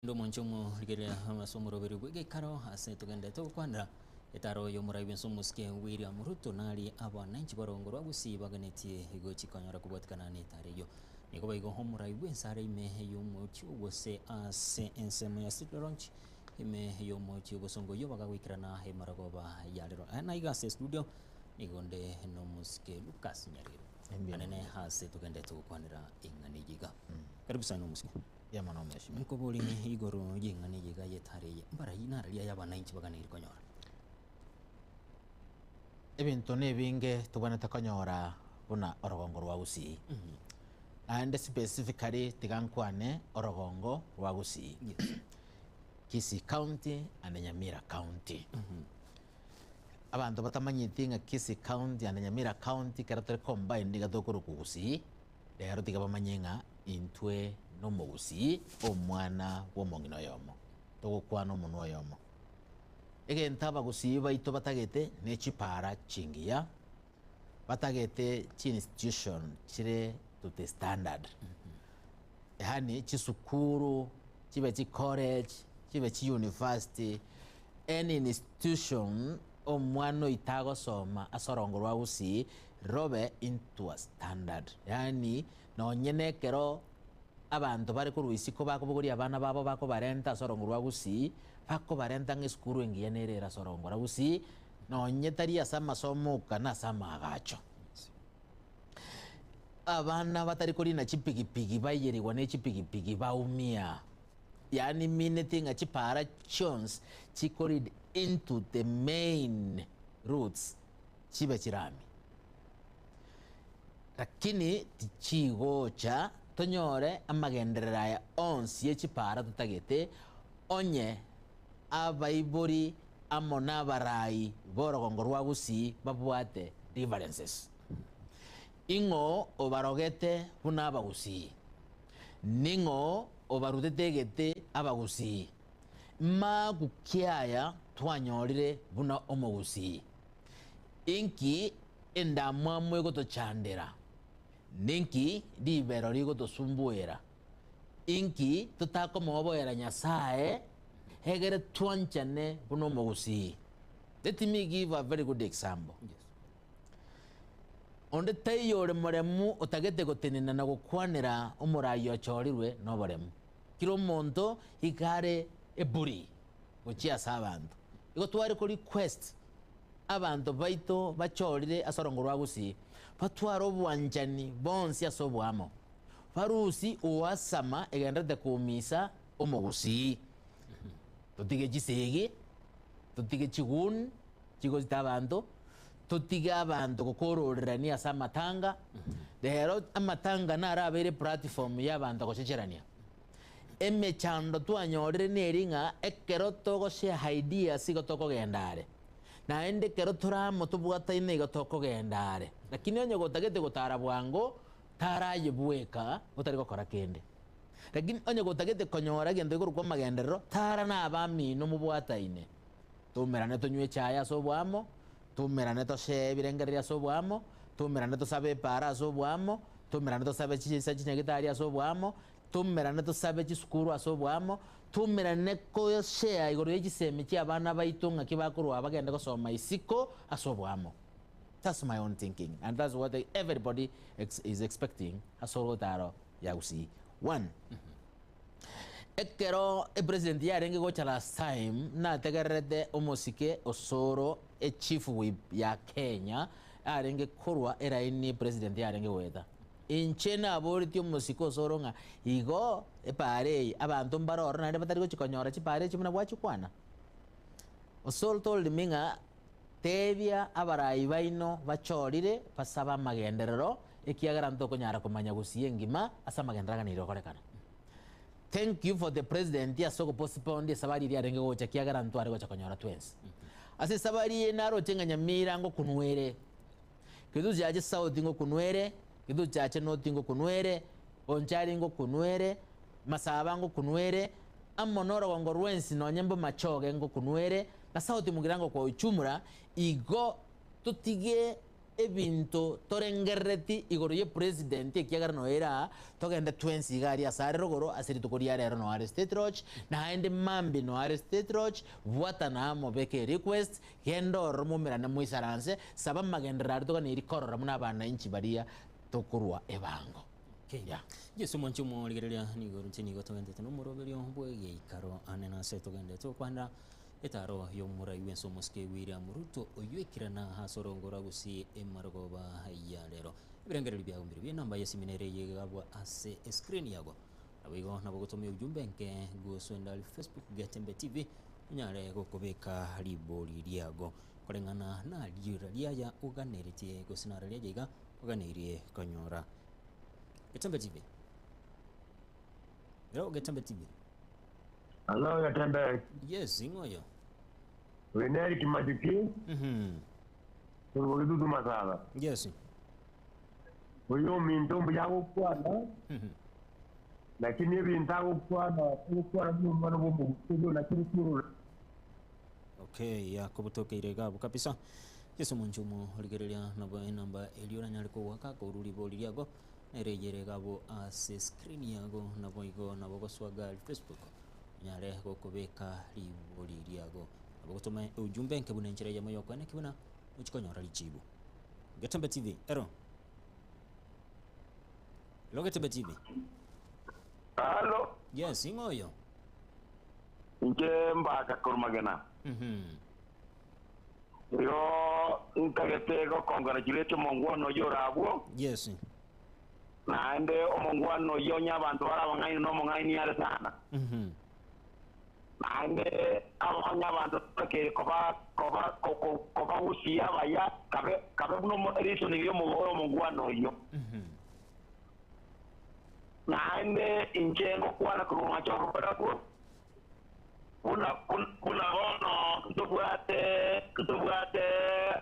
Ndo monchomo ligere amasomo roberi bwege karo ase tugende to kwandra etaro yo murai benso muske William Ruto nali abananchi barongorwa gusibaganetiye igo chikanyora kubwatikana netare yo niko bayigo homurai bwensare ime yo mochi ubose ase ensemo ya street launch ime yo mochi ubosongo yo bagawikirana he maragoba yalero na iga ase studio nigonde no muske Lucas Nyariro anene hase tugende to kwandra ingani jiga karibu sana muske ya mano meshi mko boli igoro yingani yiga yetare mbara yinara ya abananchi baganira konyora ebintu nebinge tubone takonyora buna orogongo rwa Gusii and specifically tigankwane orogongo rwa Gusii Kisii County and Nyamira County abantu batamanyite nga Kisii County and Nyamira County karatore combine gatokoro ku Gusii rero tigabamanyenga intwe no mu Gusii omwana wo mongino yomo togokwana omunwa yomo egentaba Gusii baito batagete ne chipara chingiya batagete chi institution chire to the standard. Yani chisukuru, chibe chi college, chibe chi university, any institution omwano itago soma asorongorwa gusi robe into a standard. Yani nonyene kero abantu bari ku ruisiko bakubuguri abana babo bako barenta asorongorwa gusi bako barenta ngisukuru engiyenerera asorongora gusi nonye tari asama somo kana sama agacho. Abana batari kuri na chipigipigi bayerewa ne chipigipigi baumia. Yani minute nga chipara chons chikorid into the main routes chibe chirami. Lakini tichigocha tonyore amagenderera ya onsi chipara tutagete onye abaibori amona barai borogongorwa gusi babwate differences. Ingo obarogete buna abagusi. Ningo obarutetegete abagusi. Magukiaya twanyorire buna omugusi. Inki enda mwamwe goto chandera. Ninki di berori goto sumbuera. Inki tutako mwoboera nyasae hegere twanchane buna omugusi. Let me give a very good example. Yes. Onde tayore moremu otagete gotenena na gukwanira umurayo chorirwe no boremu. Kiro monto hikare eburi gochia sabantu. Igo twari ko request abantu baito bachorire asorongorwa gusi. Patwaro bwanjani bonsi asobwamo. Farusi uwasama egenda de kumisa omugusi. Tutige gisege, tutige chigun, chigo zitabantu. Tutiga abantu kukororerania asa matanga dehero amatanga narabere platform y'abantu gochecherania emechando twanyorere neringa ekero togo share ideas sigo toko gendare na ende kero turamo tubwata ine go toko gendare lakini onye gotagete gotara bwango taraye bweka utari gukora kende lakini onye gotagete konyora gendo iguru kwa magenderero tara na abami no mubwata ine tumerane tonywe chaya so bwamo tumerane to she birengeria so bwamo tumerane to sabe para so bwamo tumerane to sabe chisa chinyagitaria so bwamo tumerane to sabe chisukuru aso bwamo tumerane ko she igoro yiseme ki abana baitunga kibakuru abagenda gosoma isiko aso bwamo. That's my own thinking and that's what everybody is expecting asoro taro yagusi one. Ekero president yarenge gocha last time na tegerede omosike osoro chief whip ya Kenya arenge korwa era ini president yarenge weda inchena aboriti omosike osoro nga igo epare abantu mbaroro na batari gochikonyora chipare chimuna bwachikwana osoro told me nga tebia abarai baino bachorire pasaba magenderero ekiagara ntoko nyara komanya gusiye ngima asa magenderaga ni rokorekana. Thank you for the president ya soko postpone sabari ya renge gocha kiagara ntware gocha konyora twins. Ase sabari naro tenganya mirango kunwere. Kidu jaje South ngo kunwere, kidu jaje North ngo kunwere, onchari ngo kunwere, masaba ngo kunwere, amonoro wango rwensi no nyembo machoge ngo kunwere, na South mugirango kwa uchumura igo tutige ebinto torengereti igoroye president ekiagara no era togenda twins igari asare rogoro asiri tukori ara no are state roach na ende mambi no are state roach vuata na mo beke request gendo rumumira na muisaranse saba magendera to kaniri korora muna bana inchi baria tokurwa ebango. Okay. Yeah. Yesu moncho mo ligerelia ni goru chini go togende no moroberio bwege ikaro anena se togende to kwanda etaro yomura yuenso moske William Ruto oyuekirana hasorongora gusi emargoba ya lero ibirengere bya umbiri bya namba yesiminere yegabwa ase screen yago abigo nabo gutomye ujumbe nke guswenda Facebook Gatembe TV nyare gukubeka liboli lyago kolengana na lyura lyaya uganerite gusinara lyajega uganirie konyora Gatembe TV. Yo Gatembe TV. Hello, Gatembe. Yes, ingoyo. Weneri kimadiki. Turugidu masala. Yes. Uyo mintombo yako kwana. Lakini ebintago kwana mwana bomu kudo lakini kuro. Okay, ya kubutokeire gabo kabisa. Yesu munjumo ligerelia namba eliora nyaliko waka ko ruli boli lyago erejere gabo ase screen yago nabo igo nabo goswaga Facebook nyare gokobeka ribori ryago nabo gutuma ujumbe nkebuna njira ya moyo kwane kibuna uchikonyora richibu Getembe TV ero Lo Getembe TV Halo Yes ingoyo Nje mbaka kurmagana Yo nkagetego congratulate mongwano yorabo Yes naende omongwano yonya abantu barabang'aini n'omong'aini yare sana naende abanya abantu ke koba usia baya kabe no reason yo mongwano yo naende injengo kwana kuruma choko barako kuna ono kutubwate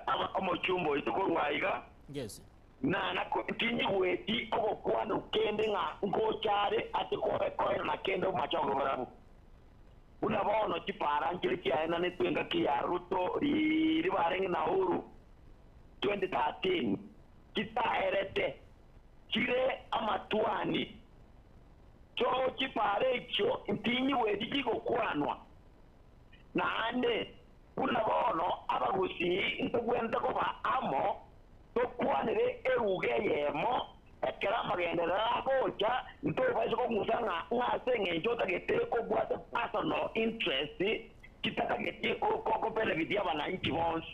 ama omochumbo itukurwaiga Yes na tinyi weti okokwana ukende nga ngochare ati koe na kende machongo barabu una bono chipara nkiri kiaena netwenga kia Ruto ribarengi na Uhuru 2013 kitaherete kire amatuani cho chipare icho tinyi weti kikokwanwa na ande una bono abagusi ntugwenda koba amo tokwanire eruge yemo ekera magendera gocha ntobaje ko musanga ngasenge njota gete ko bwata personal interest kitaka gete ko benefit abananchi bonse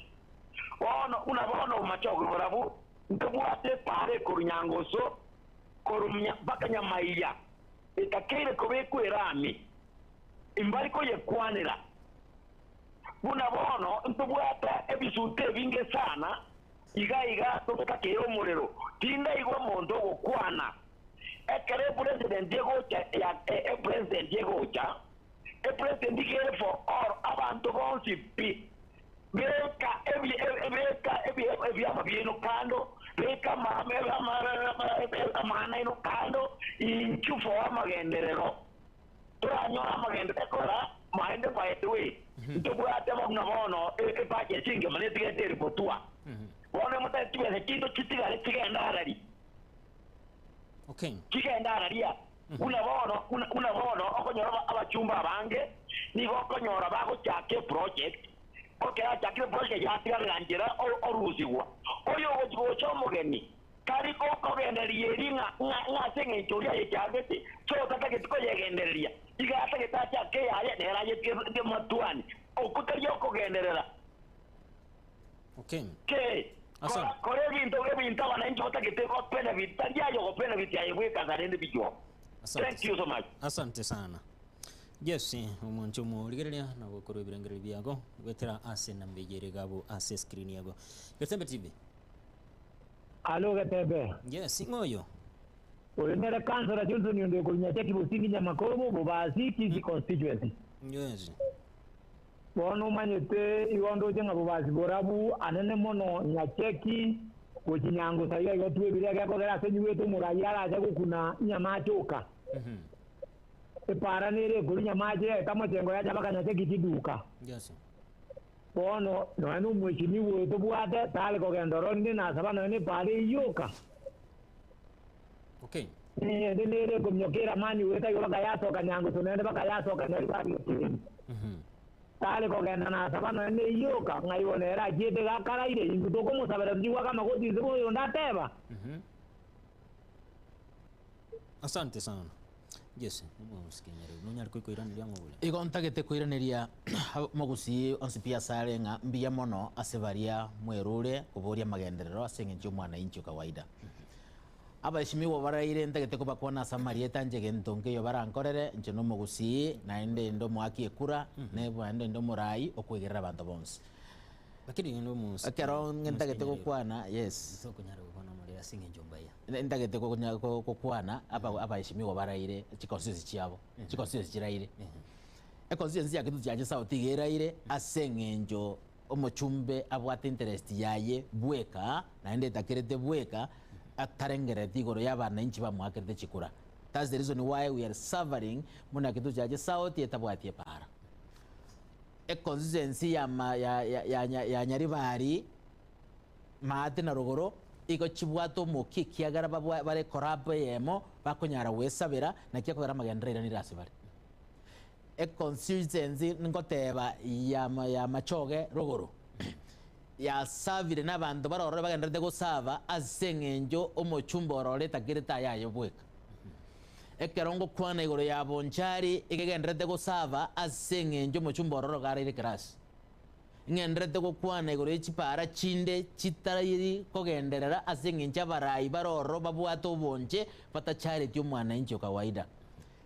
ono una bono machogo barabu ntobwate pare korunyangoso korumya bakanya maiya etakere ko bekwirami imbali ko yekwanira una bono ntobwata ebisute binge sana iga toka kero murero tinda igwa mondo gukwana ekere president Diego ya president Diego cha president Diego for all abantu bonsi pi beka ebi amabino kando beka mana ino kando inchufo amagenderero turanyo amagendere kora maende paetwe ntobwate bono epaje singe manete geteri potua Wone mota tiwe kindo kitigale tigenda harari. Okay. Kigenda hararia. Una bono okonyora abachumba abange nigo okonyora bago chake project. Okay, chake project ya tigarangira oruziwa. Oyo gocho mogeni. Kari ko kogenderia ringa nga senge historia yake so taka kitiko yegenderia. Iga ata kitacha ke ya nera ye matuani. Okutario kogenderera. Okay. Okay. Kore bintu ebintu abananchi batakete ko pena vitaria yo pena vitaye bwe kazarende bijo. Thank you so much. Asante sana. Yes, umuntu mu ligerelia na gukora ibirengere byago gwetera ase na mbegere gabo ase screen yago. Getembe TV. Alo Getembe. Yes, ngoyo. Olendera kansara Johnson ndio kunyata kibusingi nyamakorobo bobasi kizi constituency. Yes. Bono manyete iwondo jenga bobasi borabu anene mono nyacheki kuchinyango saiga yotwe bilia yako gara senywetu murayara aja kuna nyamachoka para nere kuri nyamaje kama chengo yaja baka nyacheki tiduka. Yes. Bono no mwechini wetu bwate tale ko gendorondi na sabana ne pare yoka. Okay. Nere kumnyokera mani weta yoka yaso kanyango tunende baka yaso kanyango. Tale ko genda na sabana ne yoka ngayonera jete gakaraire ingutoko musabera mjiwa kama kodi zibo yondateba. Asante sana. Yes, mumusikinyere nunyari kwikoiraniria mubule. Igo ntagete koiraniria mogusi onsipia sarenga mbia mono asevaria mwerure kuboria magenderero asenge mwana incho kawaida. Abashimiwa baraire ntagete ko bakona samarieta njege ntonke yo barankorere nje no mogusi naende ndo mwaki ekura ne bwande ndo murai okwegerera abantu bonse. Bakiri ndo musi. Akero ntagete ko kwana yes. Soko nyara kubona muri asinge njombaya. Ntagete ko kwana abashimiwa baraire chikonsizi chiabo. Chikonsizi chiraire. Ekonsizi yake tujanje sawo tigeraire asengenjo omochumbe abwate interest yaye bweka naende takirete bweka atarengere tigoro y'abana inchi bamwakirite chikura. That's the reason why we are suffering muna kitu chaje sauti etabwatie para. Consistency ya Nyaribari Maate na Rogoro igo chibwato muki kiagara bare korabe yemo bakonyara wesabira na kiakora magendera ni rasibari e consistency ngoteba ya machoge rogoro ya savire n'abantu barora bagendera gusava asengenjo omochumbo leta gireta yayo bweka ekerongo kwana igoro ya bonchari igegendera gusava asengenjo omochumbo garire class ngendrete ko kwana igoro chipara chinde chitarayiri kogenderera asengenja barayi baroro babwato bonje batachare tyo mwana incho kawaida.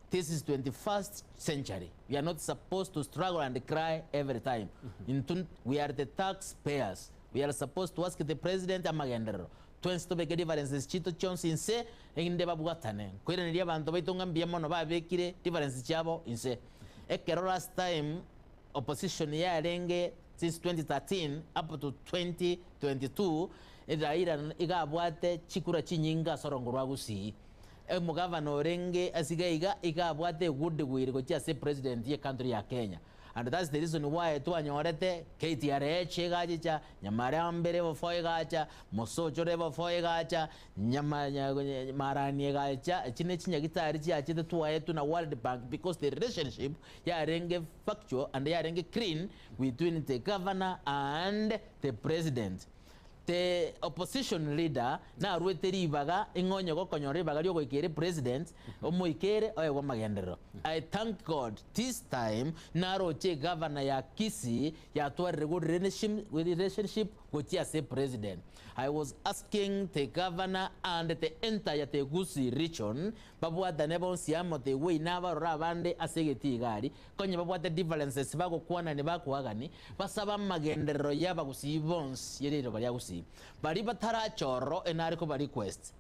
This is 21st century. We are not supposed to struggle and cry every time. We are the taxpayers. We are supposed to ask the president amagendero. Twensi to beke differences chito chonsi inse enginde babwatane. Kwira niria bantu baitunga mbiamono babekire differences chabo inse. Ekero last time opposition ya renge since 2013 up to 2022 iraira igabwate chikura chinyinga sorongorwa gusi. Mugavano renge asigaiga igabwate goodwill ko chia se president ye country ya Kenya, and that's the reason why twanyorete KTRH gacha nyamara mbere bofo gacha mosojo rebo fo gacha nyama marani gacha chine chinya gitari chia chite tuwaye tuna World Bank, because the relationship ya renge factual and ya renge clean between the governor and the president. The opposition leader na rueteri baga ingonyo go konyore baga lyo goikere president omoikere oyo magendero. I thank God this time na roche governor ya Kisii ya to good relationship with the president. I was asking the governor and the entire Tegusi region babwa danebo siamo the way naba rabande asegeti gari konye babwa the differences bago kwana ne bakwagani basaba magendero yaba kusibons yerero bali gusi bari batara choro enari ko request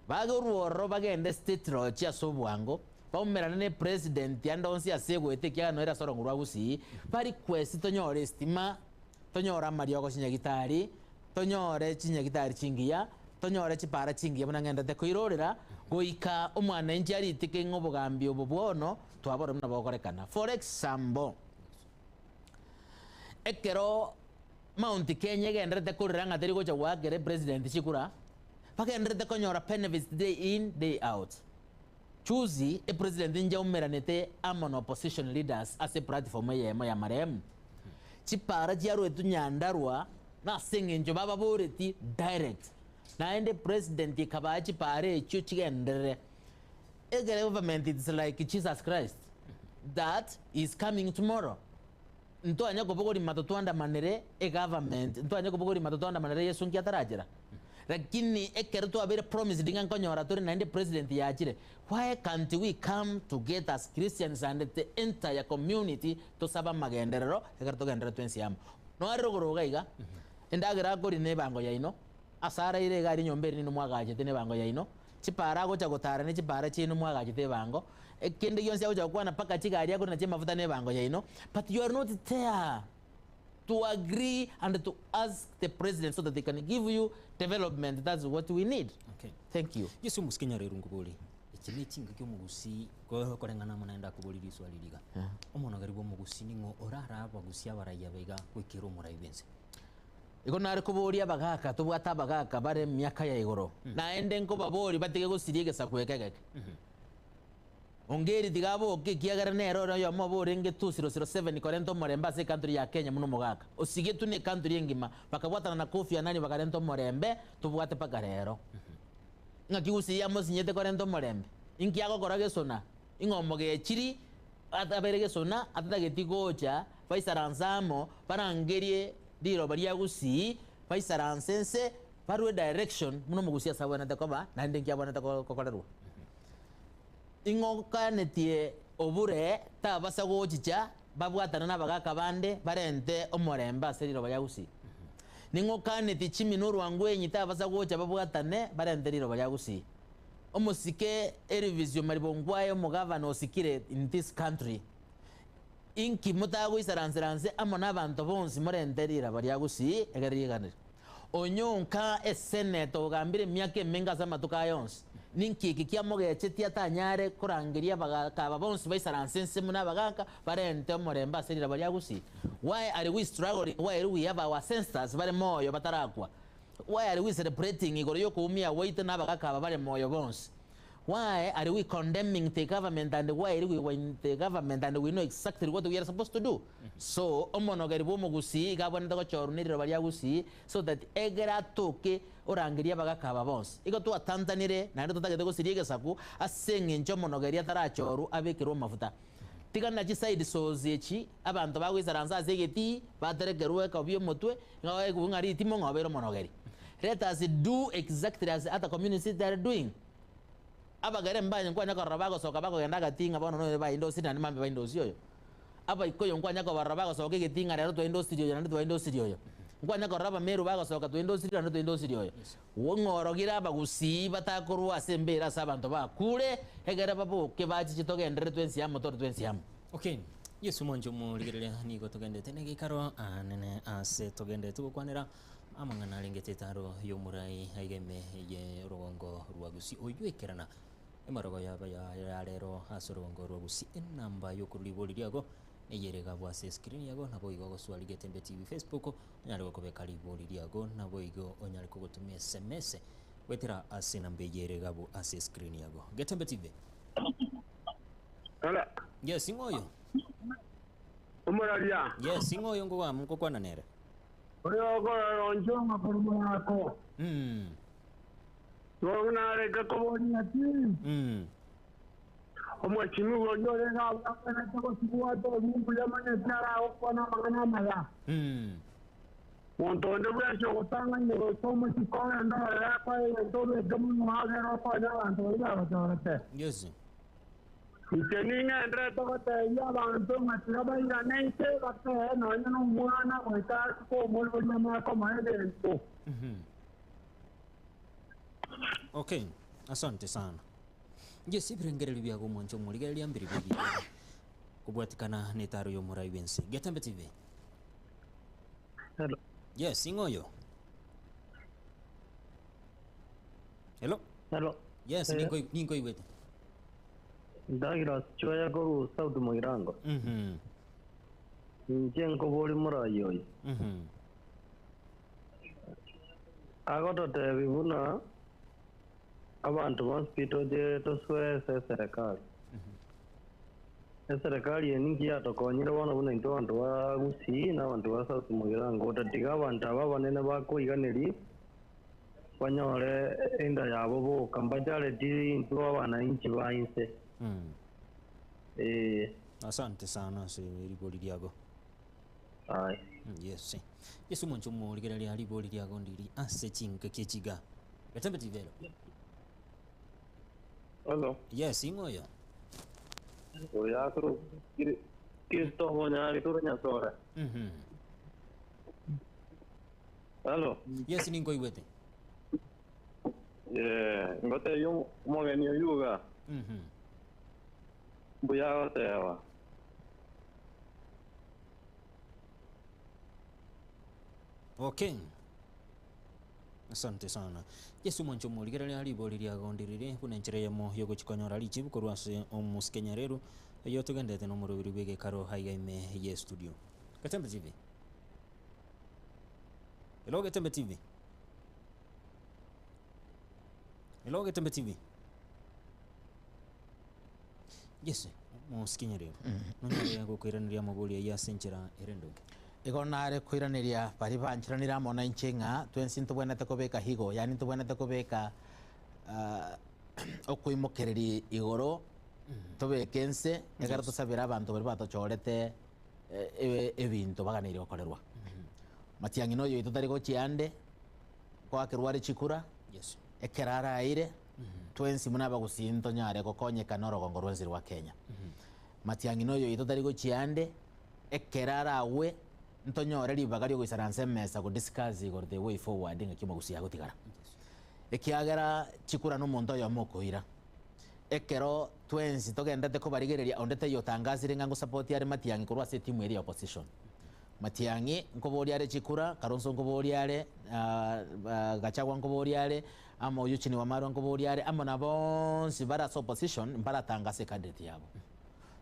bago ruoro bagende state road ya sobwango baumerana ne president yandonsi asegwete kya no era soro ngurwa gusi bari request tonyore estima tonyora mario ko chinyagitari tonyore chinyagitari chingiya tonyore chipara chingiya munangenda te koirorera goika omwana injari tike ngobugambi obubwono twabore muna bokorekana. For example, ekero Mount Kenya gendrete kuranga teri gocha wagere president chikura pagendrete konyora benefits day in day out. Chuzi a president inja umeranete amon opposition leaders as a platform ya marem chipara chiaro etunyandarwa na sengenjo baba boreti direct na ende president ikabachi pare chuchigendere egere government. It's like Jesus Christ that is coming tomorrow. Nto anya kopogori matotwanda manere e government nto anya kopogori matotwanda manere Yesu nkiatarajira lakini ekereto abere promise dinga konyora tori na ende president yaachire. Why can't we come together as Christians and the entire community to saba magenderero ekereto gendero twensiam no arogoroga iga endagira gori ne bango yaino asara ire gari nyomberi ni mwagaje tene bango yaino chipara go chagotara ne chipara chinu mwagaje te bango ekende yonse aja kwa na paka chigari yako na chema futa ne bango yaino, but you are not there to agree and to ask the president so that they can give you development. That's what we need. Okay, thank you. Yesu muskinya rero ngubuli ikini kinga kyo mugusi ko korengana munaenda kubuli liswali liga omona garibo mugusi ningo orara abagusi abaraya bega kwikiro murayibense iko nari kuburia bagaka tubwata bagaka bare myaka ya igoro naende nko babori batige gusiriege sakwekegeke ongeri digabo kiagara nero yo mabore nge 2007 korento moremba se country ya Kenya muno mugaka osige tune country ngima bakabwatana na Kofi Annan bakarento morembe tubwate pakarero ngaki usiya mosinyete korento morembe inki yako korage sona ingomoge chiri ataberege sona atageti gocha faisaransamo parangerie diro baria gusi faisaransense parwe direction muno mugusia sabana takoba na ndenki abana takokorero ingokanetie obure tabasa gochicha babwatana na bagaka bande barente omoremba seriro bayagusi ningokaneti chiminuru wangwenyi tabasa gocha babwatane barente riro bayagusi omosike Elvision maribongwaye omugavana osikire in this country inki mutago isaranseranse amona abantu bonsi morente rira bayagusi egeriganire onyonka eseneto gambire myake menga za matuka yonse ninki kikia mogeche tiatanyare kurangiria bagaka bonsi baisaransense muna bagaka barente moremba serira bayagusi. Why are we struggling? Why do we have our ancestors bare moyo batarakwa Why are we celebrating igoro yokuumia wait na bakakaba bale moyo bonse? Why are we condemning the government, and why are we in the government and we know exactly what we are supposed to do? So omonogeri bomo gusi gabone to chorunirira bali gusi so that egera toke orangiria bagakaba bonse. Igo to atantanire na ndo tagete gusiriege saku asenge njo monogeri atarachoru abekero mafuta. Tigana chi side sozechi abantu bagwizaranza zegeti bateregerwe ka byo mutwe ngawe ngari timo ngobero monogeri. Let us do exactly as other communities they are doing. Abagare mbanye nkwanya ko rabago soka bako yenda gatinga bono no ba indo sina nimambe ba indo siyo. Aba ikoyo nkwanya ko barabago soka getinga rero to indo studio na to indo studio. Nkwanya ko raba meru bago soka to indo studio na to indo studio. Wongoro gira bagusi batakuru asembera sabantu ba kure hegera babu ke baji chitoge ndere twensi ya motor twensi ya. Okay. Yesu monjo mu ligere ni go togende tenege karo anene ase togende tukwanira amangana lengete taro yomurai haigeme ye rogongo ruagusi oyuekerana emarogo ya rero asorongo ruagusi enamba yokuriboli lyago eyerega bwase screen yago nabo igo goswali Getembe TV Facebook nyari gokobeka liboli lyago nabo igo onyari kugutumia SMS wetera ase nambe yerega bu ase screen yago Getembe TV. Hala. Yes ingoyo. Umaralia. Yes ingoyo ngo amko kwana nere. Oyo ko njoma kuruma ko. Wona reka ko boni ati. Omo chimi wonyore na akana to sibuwa to mungu yamane tara okona magana mala. Montonde bwasho kutanga ngo tomo sikona ndo ya kwa ndo gamu hagero pa na ndo ya ndo. Yes. Iteninga entre todo te ya bantu matraba ina nente bakte no no mwana wata ko molvo nyama ko maende to. Okay, asante sana. Yes, ibirengere bya go moncho muligere lyambiri bigi. Kubwatikana netaro yo murai wense. Getembe TV. Hello. Yes, ingoyo. Hello. Hello. Yes, ningo iwete. Ndagira choya ko sauti mugirango. Njengo boli murayo. Agoto te bibuna abantu hospital je to swe serikali. Serikali yeningi atokonyira wana buna into abantu wa gusi na abantu wa sauti mugirango tatiga abantu aba banene bako iganeri kwanyore enda yabo bo kambajale di into abana inchi bainse. Asante sana se riboli lyago. Ai. Yes. Yesu moncho mu ligere lya riboli lyago ndiri ase chinka kechiga. Getembe TV. Hello. Yes, ingoyo. Oya kro Kristo monyari turnya sora. Hello. Yes, ningo iwete. Ngote yo mogeni yuga. Buya tewa. Okay. Asante sana. Yesu moncho muligere lya boli lya gondirire kunenjere yamo yogo chikonyora lichi bukorwase omuskenyareru yo tugendete no murubiri bwege karo haigaime ye studio. Getembe TV. Hello Getembe TV. Hello Getembe TV. Yes, muskenyareru. Nonyere yago kwiraniria maboli ya senchera erendoge. Igonare kwiraniria bari banchiranira mona inchenga twensinto bwenete kubeka higo yani tubwenete kubeka okwimukereri igoro tubekense egara tusabira abantu bari batochorete ebintu baganire okorerwa matiangi no yo itutari go chiande kwa kirwari chikura Yes. ekerara aire twensi muna bagusinto nyare kokonyeka norogongo rwenziri wa Kenya matiangi no yo itutari go chiande ekerara awe ntonyore libagario gwisaranse mesa go discuss igor the way forward ngakimo gusia gutigara ekiagera chikura no muntu yo mokoira ekero twensi togendete ko barigereria ondete yo tangazire ngango support yari matiangi kurwa se timu eri opposition matiangi nkobori yare chikura karonso nkobori yare gachagwa nkobori yare ama uyuchini wa maro nkobori yare ama na bonsi bara opposition mbara tangase candidate yabo.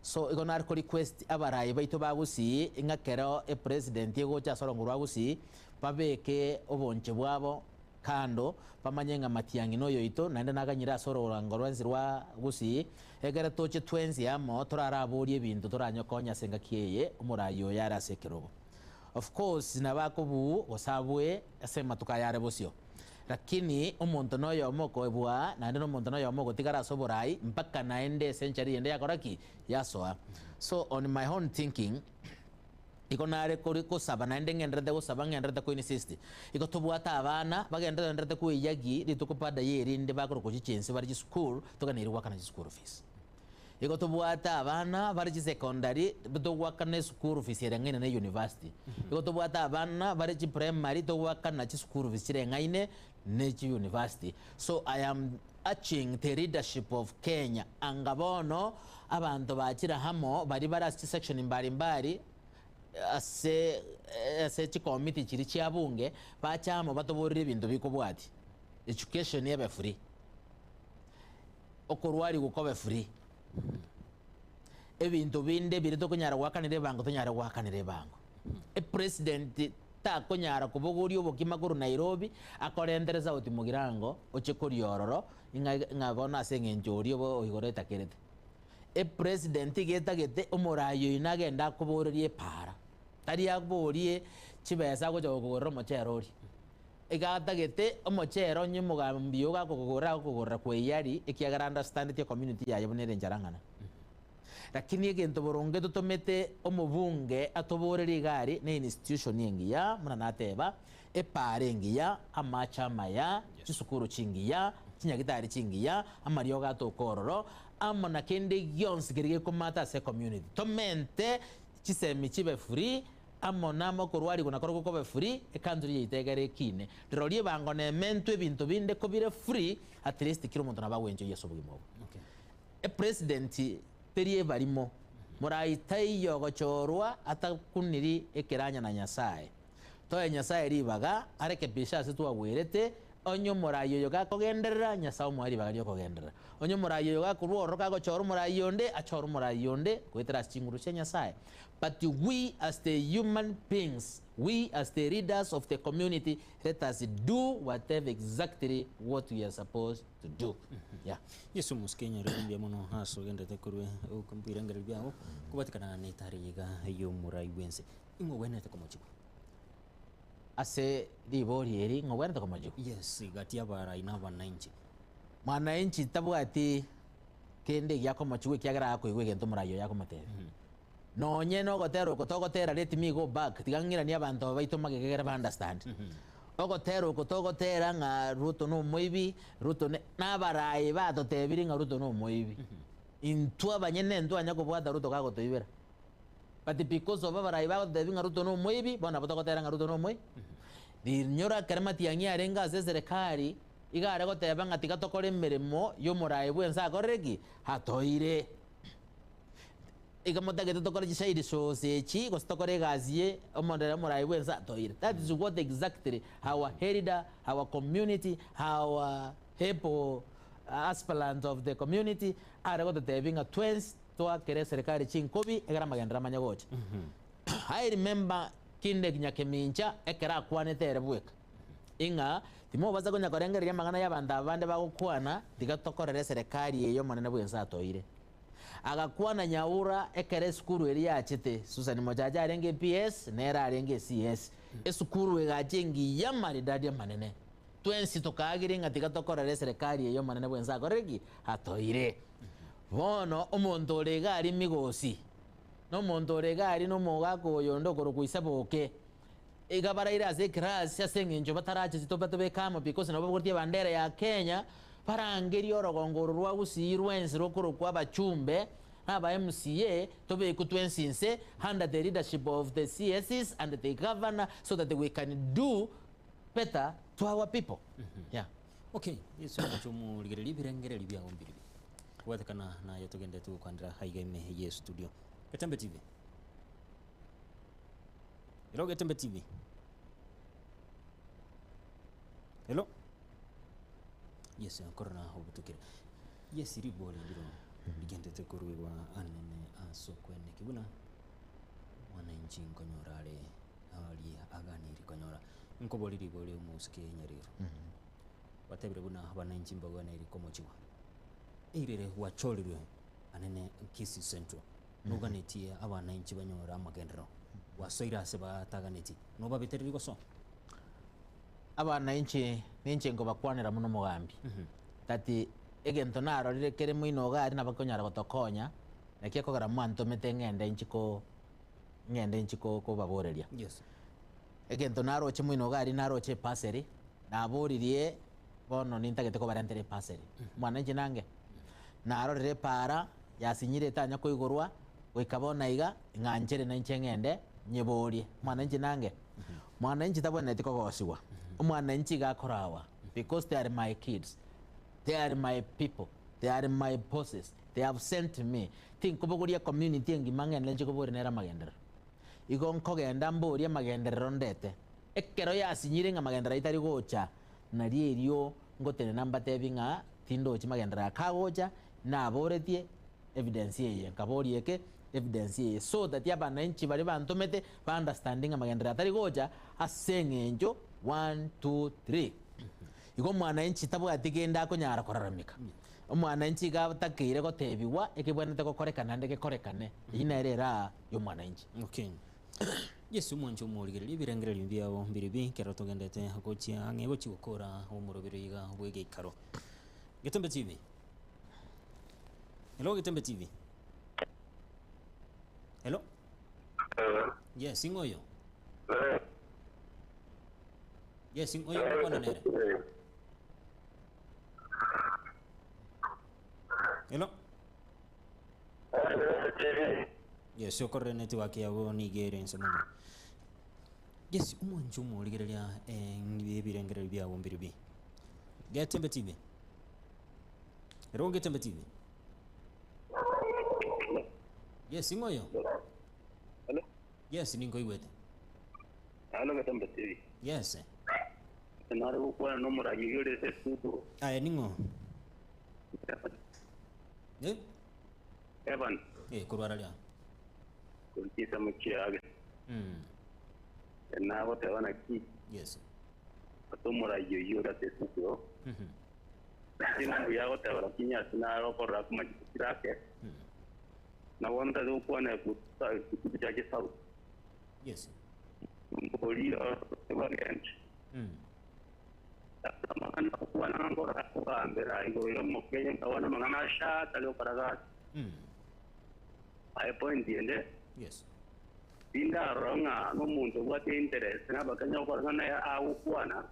So igona ariko request abarayi baito bagusi ingakero president yego cha sorongo rwagusi babeke obonche bwabo kando pamanyenga matiangi no yoito naende naganyira sorora ngorwenzi rwa gusi egere toche twenzi amo toraraburie bintu toranyokonya senga kieye umurayo yara sekerobo. Of course nabakobu osabwe asema tukayare bosio lakini umuntu noyo moko ebwa naende n'omuntu noyo moko tigara soborai mpaka naende century ende yakoraki yasoa. So on my own thinking iko nare ko saba naende ngendrede go saba ngendrede ko insist iko tubwata abana bagendrede ko yagi ritukupada yeri inde bakoro ko chense bari school tokaniri wakana school fees iko tubwata abana bari secondary to wakana school fees yerengene na university iko tubwata abana bari primary to wakana school fees yerengaine ne university. So I am urging the leadership of Kenya angabono abantu bakira hamo bari barasti section imbari ase chikomiti chiri chiabunge bachamo batoborire ibintu bikobwati education yabe free okorwari gukobe free ebintu binde biri to kunyara wakanire bango tonyara wakanire bango president ta kunyara kuboguri obokima kuru Nairobi akorendereza uti mugirango ochekori ororo ingabona asengenjori obo igoreta kerete president getagete umurayo inagenda kuborerie para tari yaborie chibesa go jogoro mocherori igatagete omochero nyimugambiyo gakogora kweyari ikiagara understand the community yayo bonere njarangana lakini egento boronge tutomete omubunge atoboreri gari ne institution yengiya muna nateba epare ngiya amachama ya chisukuru chingiya chinyagitari chingiya amariyo gatokororo amona kende yonse gerige komata se community tomente chisemi chibe free amona mokorwari kuna koroko kobe free ekanduri yitegere kine rorie bango ne mento ebintu binde ko bire free at least kiro muntu nabawenje yeso bugimo. Okay. President terie barimo murai yo gochorwa atakuniri ekeranya na Nyasaye to Nyasaye ribaga areke bisha se tuwirete onyo murayo yoga kogenderera Nyasaye mwari baga kogendera onyo murayo yoga kurwo ka gochoro murayo nde achoro murayo nde kwetera chinguru cha Nyasaye. But we as the human beings, we as the leaders of the community, let us do whatever exactly what we are supposed to do. Yeah. Yesu muskenya rembia mono haso genda tekurwe ukumpira ngaribia ho kubatikana ni tariga yo murai wense ingo wenete komochiko ase libori eri ngo wenete komochiko. Yes gatia bara ina wananchi mwananchi tabwati kende yako mochiko kiagara ko igwe gento murayo yako matebe nonye no gotero kotogotera let me go back tigangira ni abantu baito magegera ba understand ogotero kotogotera nga Ruto no moibi Ruto na baraye batotebiri nga Ruto no moibi intwa banyene ndo anyako bwada Ruto kago toibera but because of baraye batotebiri nga Ruto no moibi bona botogotera nga Ruto no moi di nyora karmati yangi arenga ze serikali igare goteba nga tigatokore meremo yo moraye bwensa koregi hatoire ikamota geto tokore chisaidi so sechi gostokore gazie omondera morai wenza toire. That is what exactly our herida, our community, our people aspirant of the community are going to having a twins to akere serikali chinkobi egara magendera manyagoche. I remember kinde kinyakemincha ekera kwane terebweka inga timo baza gonya korengeria magana y'abanda abande bagukwana digatokorere serikali eyo manene bwenza toire agakuwa na nyaura ekere skuru eri yachete Susan Mojaja arenge PS nera arenge CS esukuru egajengi yamari dadi manene twensi tokagire ngatika tokorere serikali eyo manene bwenza koregi atoire bono omuntu orega ari migosi no muntu orega ari no mogako yondo koro kuisaboke igabara ira ze class yasengenjo bataraje zitobatobe kama because nabo gortie bandera ya Kenya parangeri orogongoro rwa gusirwense rokoro kwa bachumbe aba MCA tobe kutwensinse under the leadership of the CSs and the governor so that we can do better to our people. Yeah. Okay, yesu chomu ligeri birengere libya ombiri watakana na yatogende tu kwandira haigeme ye studio Getembe TV. Hello Getembe TV. Hello. Yes, corona obutukire. Yes, riboli ndiro ligendete kuruwa anene asokwene kibuna wananchi nkonyorale ali aganiri konyora nkoboli riboli umuske nyariro watebire buna abananchi mbagwana iri komochiwa irere wachorirwe anene Kisii Central nuganetie abananchi banyora amagendero wasoira ase bataganeti no babiteriri goso abananchi ninche ngo bakwanira muno mugambi tati egento narorire kere muino gari nabakonyara gotokonya nakie kogara mwanto mete ngende nchiko ko baboreria yes egento naroche muino gari naroche paseri naboririe bono nintagete ko barentere paseri mwananchi nange narorire para yasinyire tanya koigorwa goikabona iga nganchere na nchengende nyeborie mwananchi nange mwananchi tabonete ko gosiwa mwananchi gakorawa because they are my kids, they are my people, they are my bosses, they have sent me think kubogoria community ngimangene lenje kubore nera magendero igo nkogenda mboria magendero ndete ekero yasinyire nga magendero itari gocha na rierio ngotene namba tebinga tindo chi magendero akagocha na boretie evidence ye kabori eke evidence ye so that abananchi bari bantomete ba understanding magendero atari gocha asengenjo 1 2 3 igo mwananchi tabwati genda konyara koraramika omwananchi gatakire gotebiwa ekibwanete gokorekana ndeke korekane inerera yo mwananchi okay yesu mwancho murigere libirengere limbiao mbiribi kero togendete gochia angego chigokora omurobiro iga bwege ikaro Getembe TV. Hello Getembe TV. Hello. Yes, ingoyo. Yes, ingoyo kwa nere. Hello. Yes, okorre network yabo nigere nsemono. Yes, umonjo murigereria nibirengere byabo mbiribi. Getembe TV. Hello Getembe TV. Yes, ingoyo. Hello. Yes, ningo iwete. Hello Getembe TV. Yes. Nare ukwana no muragigere setudo. Aya ningo. Evan. Kurwara lya. Kulitisa muchiage. Na wote wana ki. Yes. Atomura yoyora setudo. Sina ya wote wana kinya sina roko rakuma kirake. Na wanda do kwana kutaje sau. Yes. Mboli evangent. Tamana kwana ngora kuambera igo yomo kenya kawana mangana sha talo paraga. Ay point ende. Yes. Tinda ronga no mundo what interest na bakanya ko ngana ya awu kwana.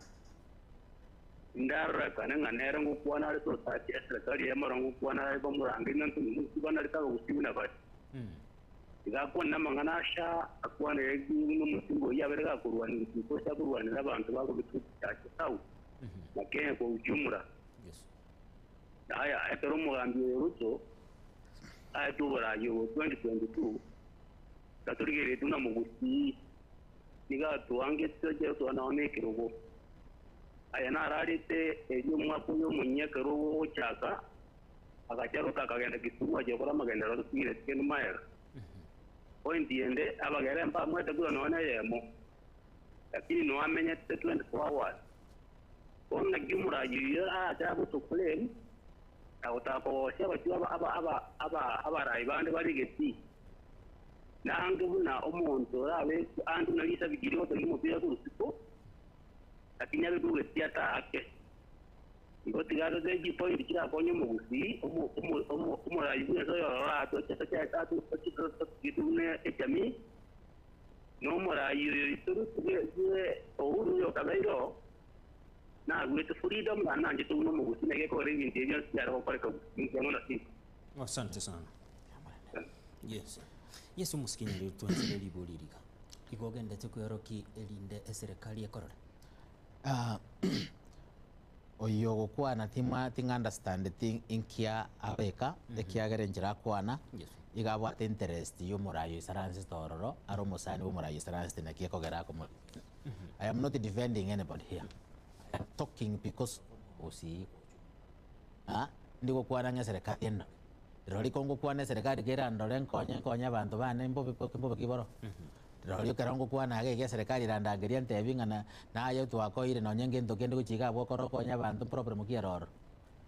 Ndara kana ngana rangu kwana to ta ti serikali ya marangu kwana ba murangi nan tu bana ta usibina ba. Iga kwana mangana sha akwana yegi no musingo ya berega kurwani ko sa kurwani abantu ba ko bitu ta tau. Na kenya kwa ujumla. Yes. Aya etero mugambi Ruto aya tubara yo 2022 katurigere tuna muguti niga tuange tsoje to anaone kirogo aya na rarite ejo mwapo yo munyeka rogo chaka akacharo kakagenda kituwa je kora magenda ro tire ken mayer point ende abagere mpa mwete kuno naona yemo lakini no amenye 24 hours ona gimura yiya atabu tukule awtapo seba tuba aba raibande bari geti nange buna omuntu rabe andu nalisa bigiro to mupira kurusiko lakini abe duwe tiata ake ngotigaro de ji point kira konyo mugusi omo raibu so yo ato chata tu kitune etami no mora yiyo turu tuwe ouru yo kabairo na with freedom na nje tu no mugusi nege ko ringi interior ya ro ko ko ngono si. Asante sana. Yes. Yesu muskini leo tuanze libolirika. Igogenda tukuyaroki elinde serikali ekorora. Oyo gukwana tinga understand thing inkia abeka ekiagere njira kwana. Yes. Igabwa interest yo murayo isaransi tororo aro musani wo murayo isaransi na kiekogera ko. I am not defending anybody here. I am talking because osi ndiko kwana nge serikali eno rori kongo kwana serikali gera ndore nkonya abantu bane mbo kiboro Rorio karongo kwana age serikali randangeria ntebinga na ayo twakoire no nyenge ntokende guchiga bwokoro konya bantu problem kiaroro.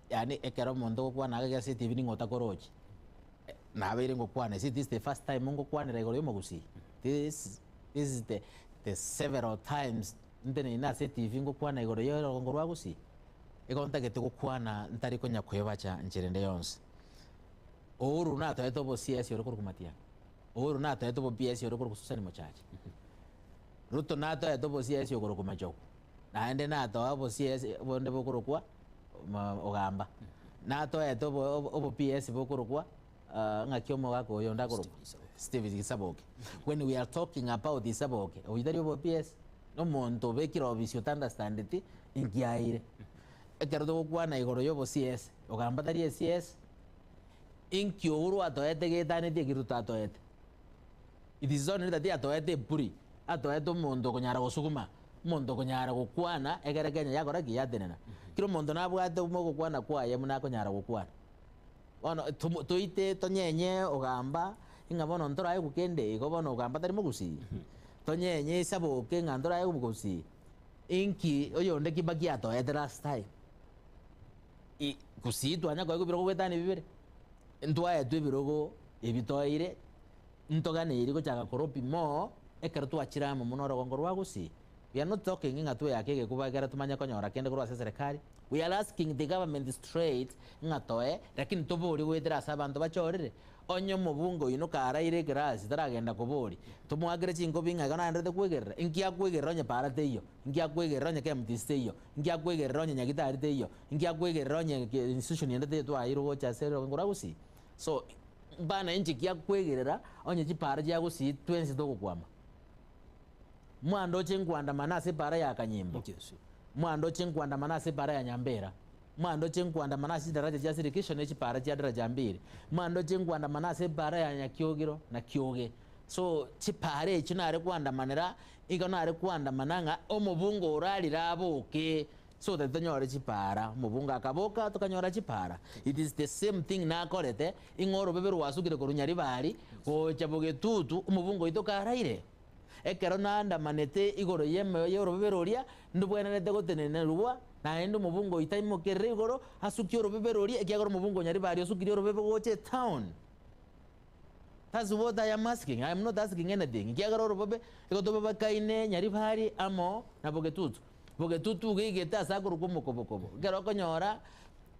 Yani ekero mondo kwana age CCTV ni ngota korochi. Na abere ngokwana this is the first time ngo kwana igoro yomugusi. This is the several times ndene na CCTV ngo kwana igoro yoro ngorwa gusi. Igonta gete gukwana ntari konya kwebacha nchirende yonse. Oru na to etobo CS yoro kurukumatia. Oru na to etobo PS yoro kurukusani mochachi. Ruto na to etobo CS yoro kurukumacho. Na ende na to abo CS bonde bokurukwa ogamba. Na to etobo obo PS bokurukwa ngakiomo wako yonda kurukwa. Steve Gisaboke. When we are talking about Gisaboke, oyidari obo PS no monto bekira obisio understand it ingiaire. Ekero kwana igoro yobo CS ogamba tari CS inkyo atoete getane de kiruta atoete. It is only that atoete puri atoete mondo konyara gusukuma mondo konyara gukwana egere Kenya yakora kiyatenena kiro mondo nabwate umo gukwana kwaye muna konyara gukwana ono tuite tonyenye ogamba ingabono ntora ayo gukende igobono ogamba tari mugusi tonyenye Saboke ngandora ayo mugusi inki oyonde kibaki atoete last time i kusitu anya kwa kubiro gwetani bibere ntwa etu birogo ebitoire ntogane iri gochaka koropi mo ekero twachira mu munoro gongorwa gusi. We are not talking ngatu yakege kubagera tumanya konyora kende kurwa serikali. We are asking the government straight ngatoe lakini tobori gwetera sabantu bachorere onyo mubungo ino karaire grasi taragenda kubori tumwagere chingo binga kana ndete kwegerera inkia kwegerera onye parate iyo inkia kwegerera onye kemtiste iyo inkia kwegerera onye nyagitari te iyo inkia kwegerera onye institution yendete twa iro gocha sero ngora gusi. So bana inchi kia kwegerera onye chipara ya gusi 20 to kukwama mwando chengwanda manase para ya Kanyimbo mwando chengwanda manase para ya Nyambera mwando chengwanda manase daraja ya sirikisho ne chipara ya daraja mbili mwando chengwanda manase para ya Nyakyogiro na Kyoge. So chipare chinare kwanda manera igonare kwanda mananga omubungo urali raboke so that tonyore chipara mubunga akaboka tukanyora chipara. It is the same thing na korete ingoro beberu wasugire korunyari bari go chaboge tutu umubungo itoka raire ekero nanda manete igoro yeme yoro beberoria ndubwenete gotenene ruwa na endo mubungo itaimo kerre igoro asuki yoro beberoria ekiagoro mubungo nyari bari osukiri yoro bebe goche town. That's what I am asking. I am not asking anything. Kiagoro yoro bebe egoto bebe kaine nyari bari amo na bogetutu bogetutu gigeta sakuru kumukobokobo gero konyora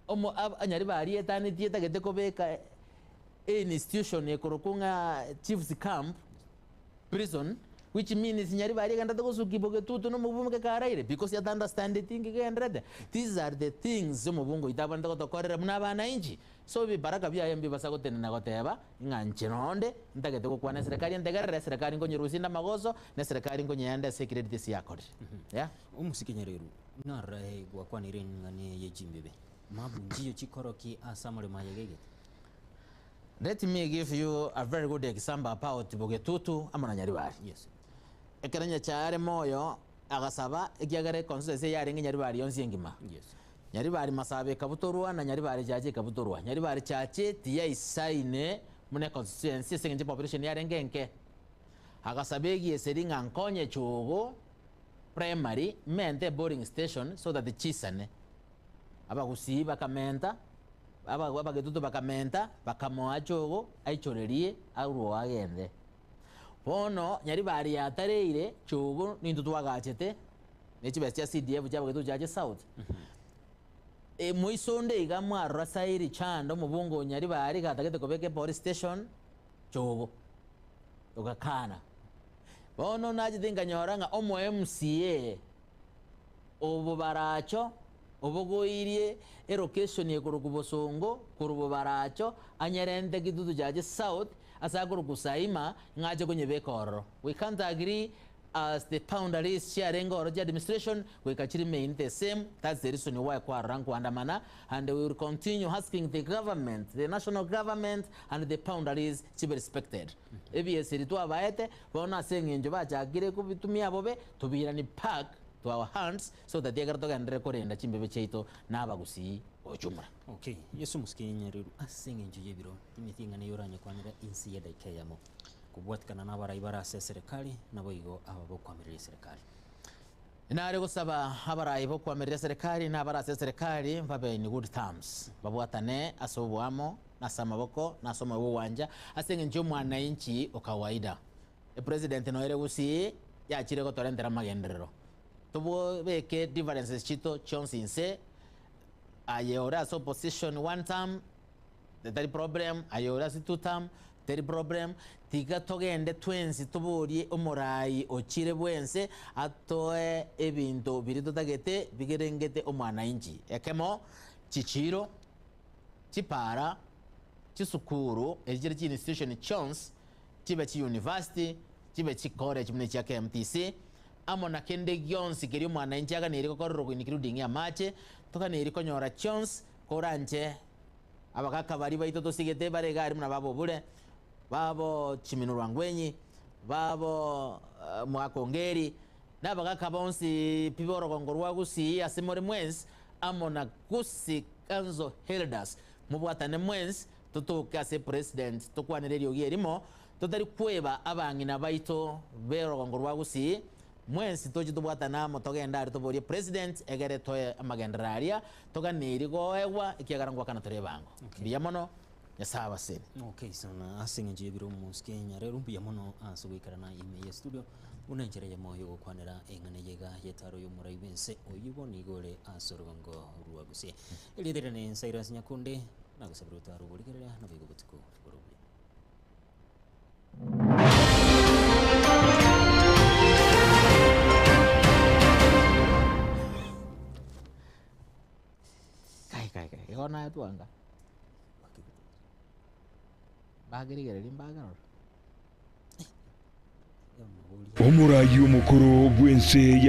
omo anyari bari etani tieta gete kobeka institution ekorokunga chiefs camp prison, which means nyari bari ganda to suki bogetutu no mubunge karaire because you understand the thing again. These are the things mubungo itabanda to korera muna bana inji. So bi baraka bya yembi basago tenena goteba nganche nonde ndagete ko kwana serikali ndegere serikali ngo nyirusinda magozo na serikali ngo nyanda security si yakore. Yeah, umusikenyereru nara gwa kwanire ngane yejimbebe mabunjiyo chikoroki asamole mayegege. Let me give you a very good example about bogetutu amana nyari bari. Yes. Ekeranya chare moyo agasaba ekiagare constituency yari nyari bari yonsi ngima. Yes. Nyari bari masabe kabutorwa na nyari bari jaje kabutorwa. Nyari bari chache tia isaine mune constituency sengenje population yari ngenke. Agasabe yeseringa nkonye chogo primary mente boarding station so that the chisane abagusi bakamenta abagetutu bakamenta bakamoa chogo aichorerie auro agende bono nyari bari yatareire chogo nindu twagachete nechibestia CDF cyabagetutu jaje south muisonde igamwa rasairi chando mubungo nyari bari gatagete kobeke police station chogo ogakana bono najitinga nyoranga omo MCA obo baracho obogoirie location yekoro kubosongo kurubo baracho anyerende kidudu jaje south asaguru kusaima ngaje konyebe koro. We can't agree as the boundaries sharing or administration we can remain the same. That's the reason why kwa rank andamana and we will continue asking the government, the national government and the boundaries to be respected. EBS ritu abaete bona sengenjo bachagire kubitumia bobe tubirani park to our hands so that they garto gandre korenda chimbebe cheito nabagusi ochumra. Okay, yesu musikenyereru asengenjo yebiro imithinga ne yoranye kwanira insi yeda ikeyamo. kubwatikana n'abarai barase serikali nabo igo abo kwamiria serikali inari gusaba abarai bo kwamiria serikali na barase serikali babe in good terms babwatane asobwamo nasama boko nasoma uwanja asenge njo mwananchi okawaida president noere gusi yakire ko torentera magenderero tubo beke differences chito chonsinse ayora so position one term the problem ayora si two term the problem tiga togende twensi tuburie omorai ochire bwense atoe ebintu birito tagete bigerengete omwananchi ekemo chichiro chipara chisukuru ejire chi institution chons chibe chi university chibe chi college mune cha KMTC amona kende gyonsi kiri mwananchi aga niri kokororo kunikirudingi amache toka niri konyora chons koranje abakaka bari baito tosigete bare gari muna babo bure babo Chimino Rwangwenyi babo Mwakongeri nabakaka bonsi piboro kongorwa gusi asemore mwens amona gusi kanzo Hildas mubwatane mwens tutuka se president tukwanireri ogierimo tutari kweba abangina baito bero kongorwa gusi mwensi toji tubwatana motogenda ari tuborie president egere toye amagenderaria toganiri goewa ikiagarangwa kana turebango biyamono yasaba sene okay sana asinge biro muskenya rero biyamono asugwikarana ime ya studio unenjere ya moyo gukwanira engane yega yetaro yo murai bense oyiboni gore asorgongo ruagusie ilidere ne Cyrus Nyakunde nagusabira utaro burigerera nabigo butiko borobe kai ikona tuanga bagirigere limbaga omurai omukuru bwense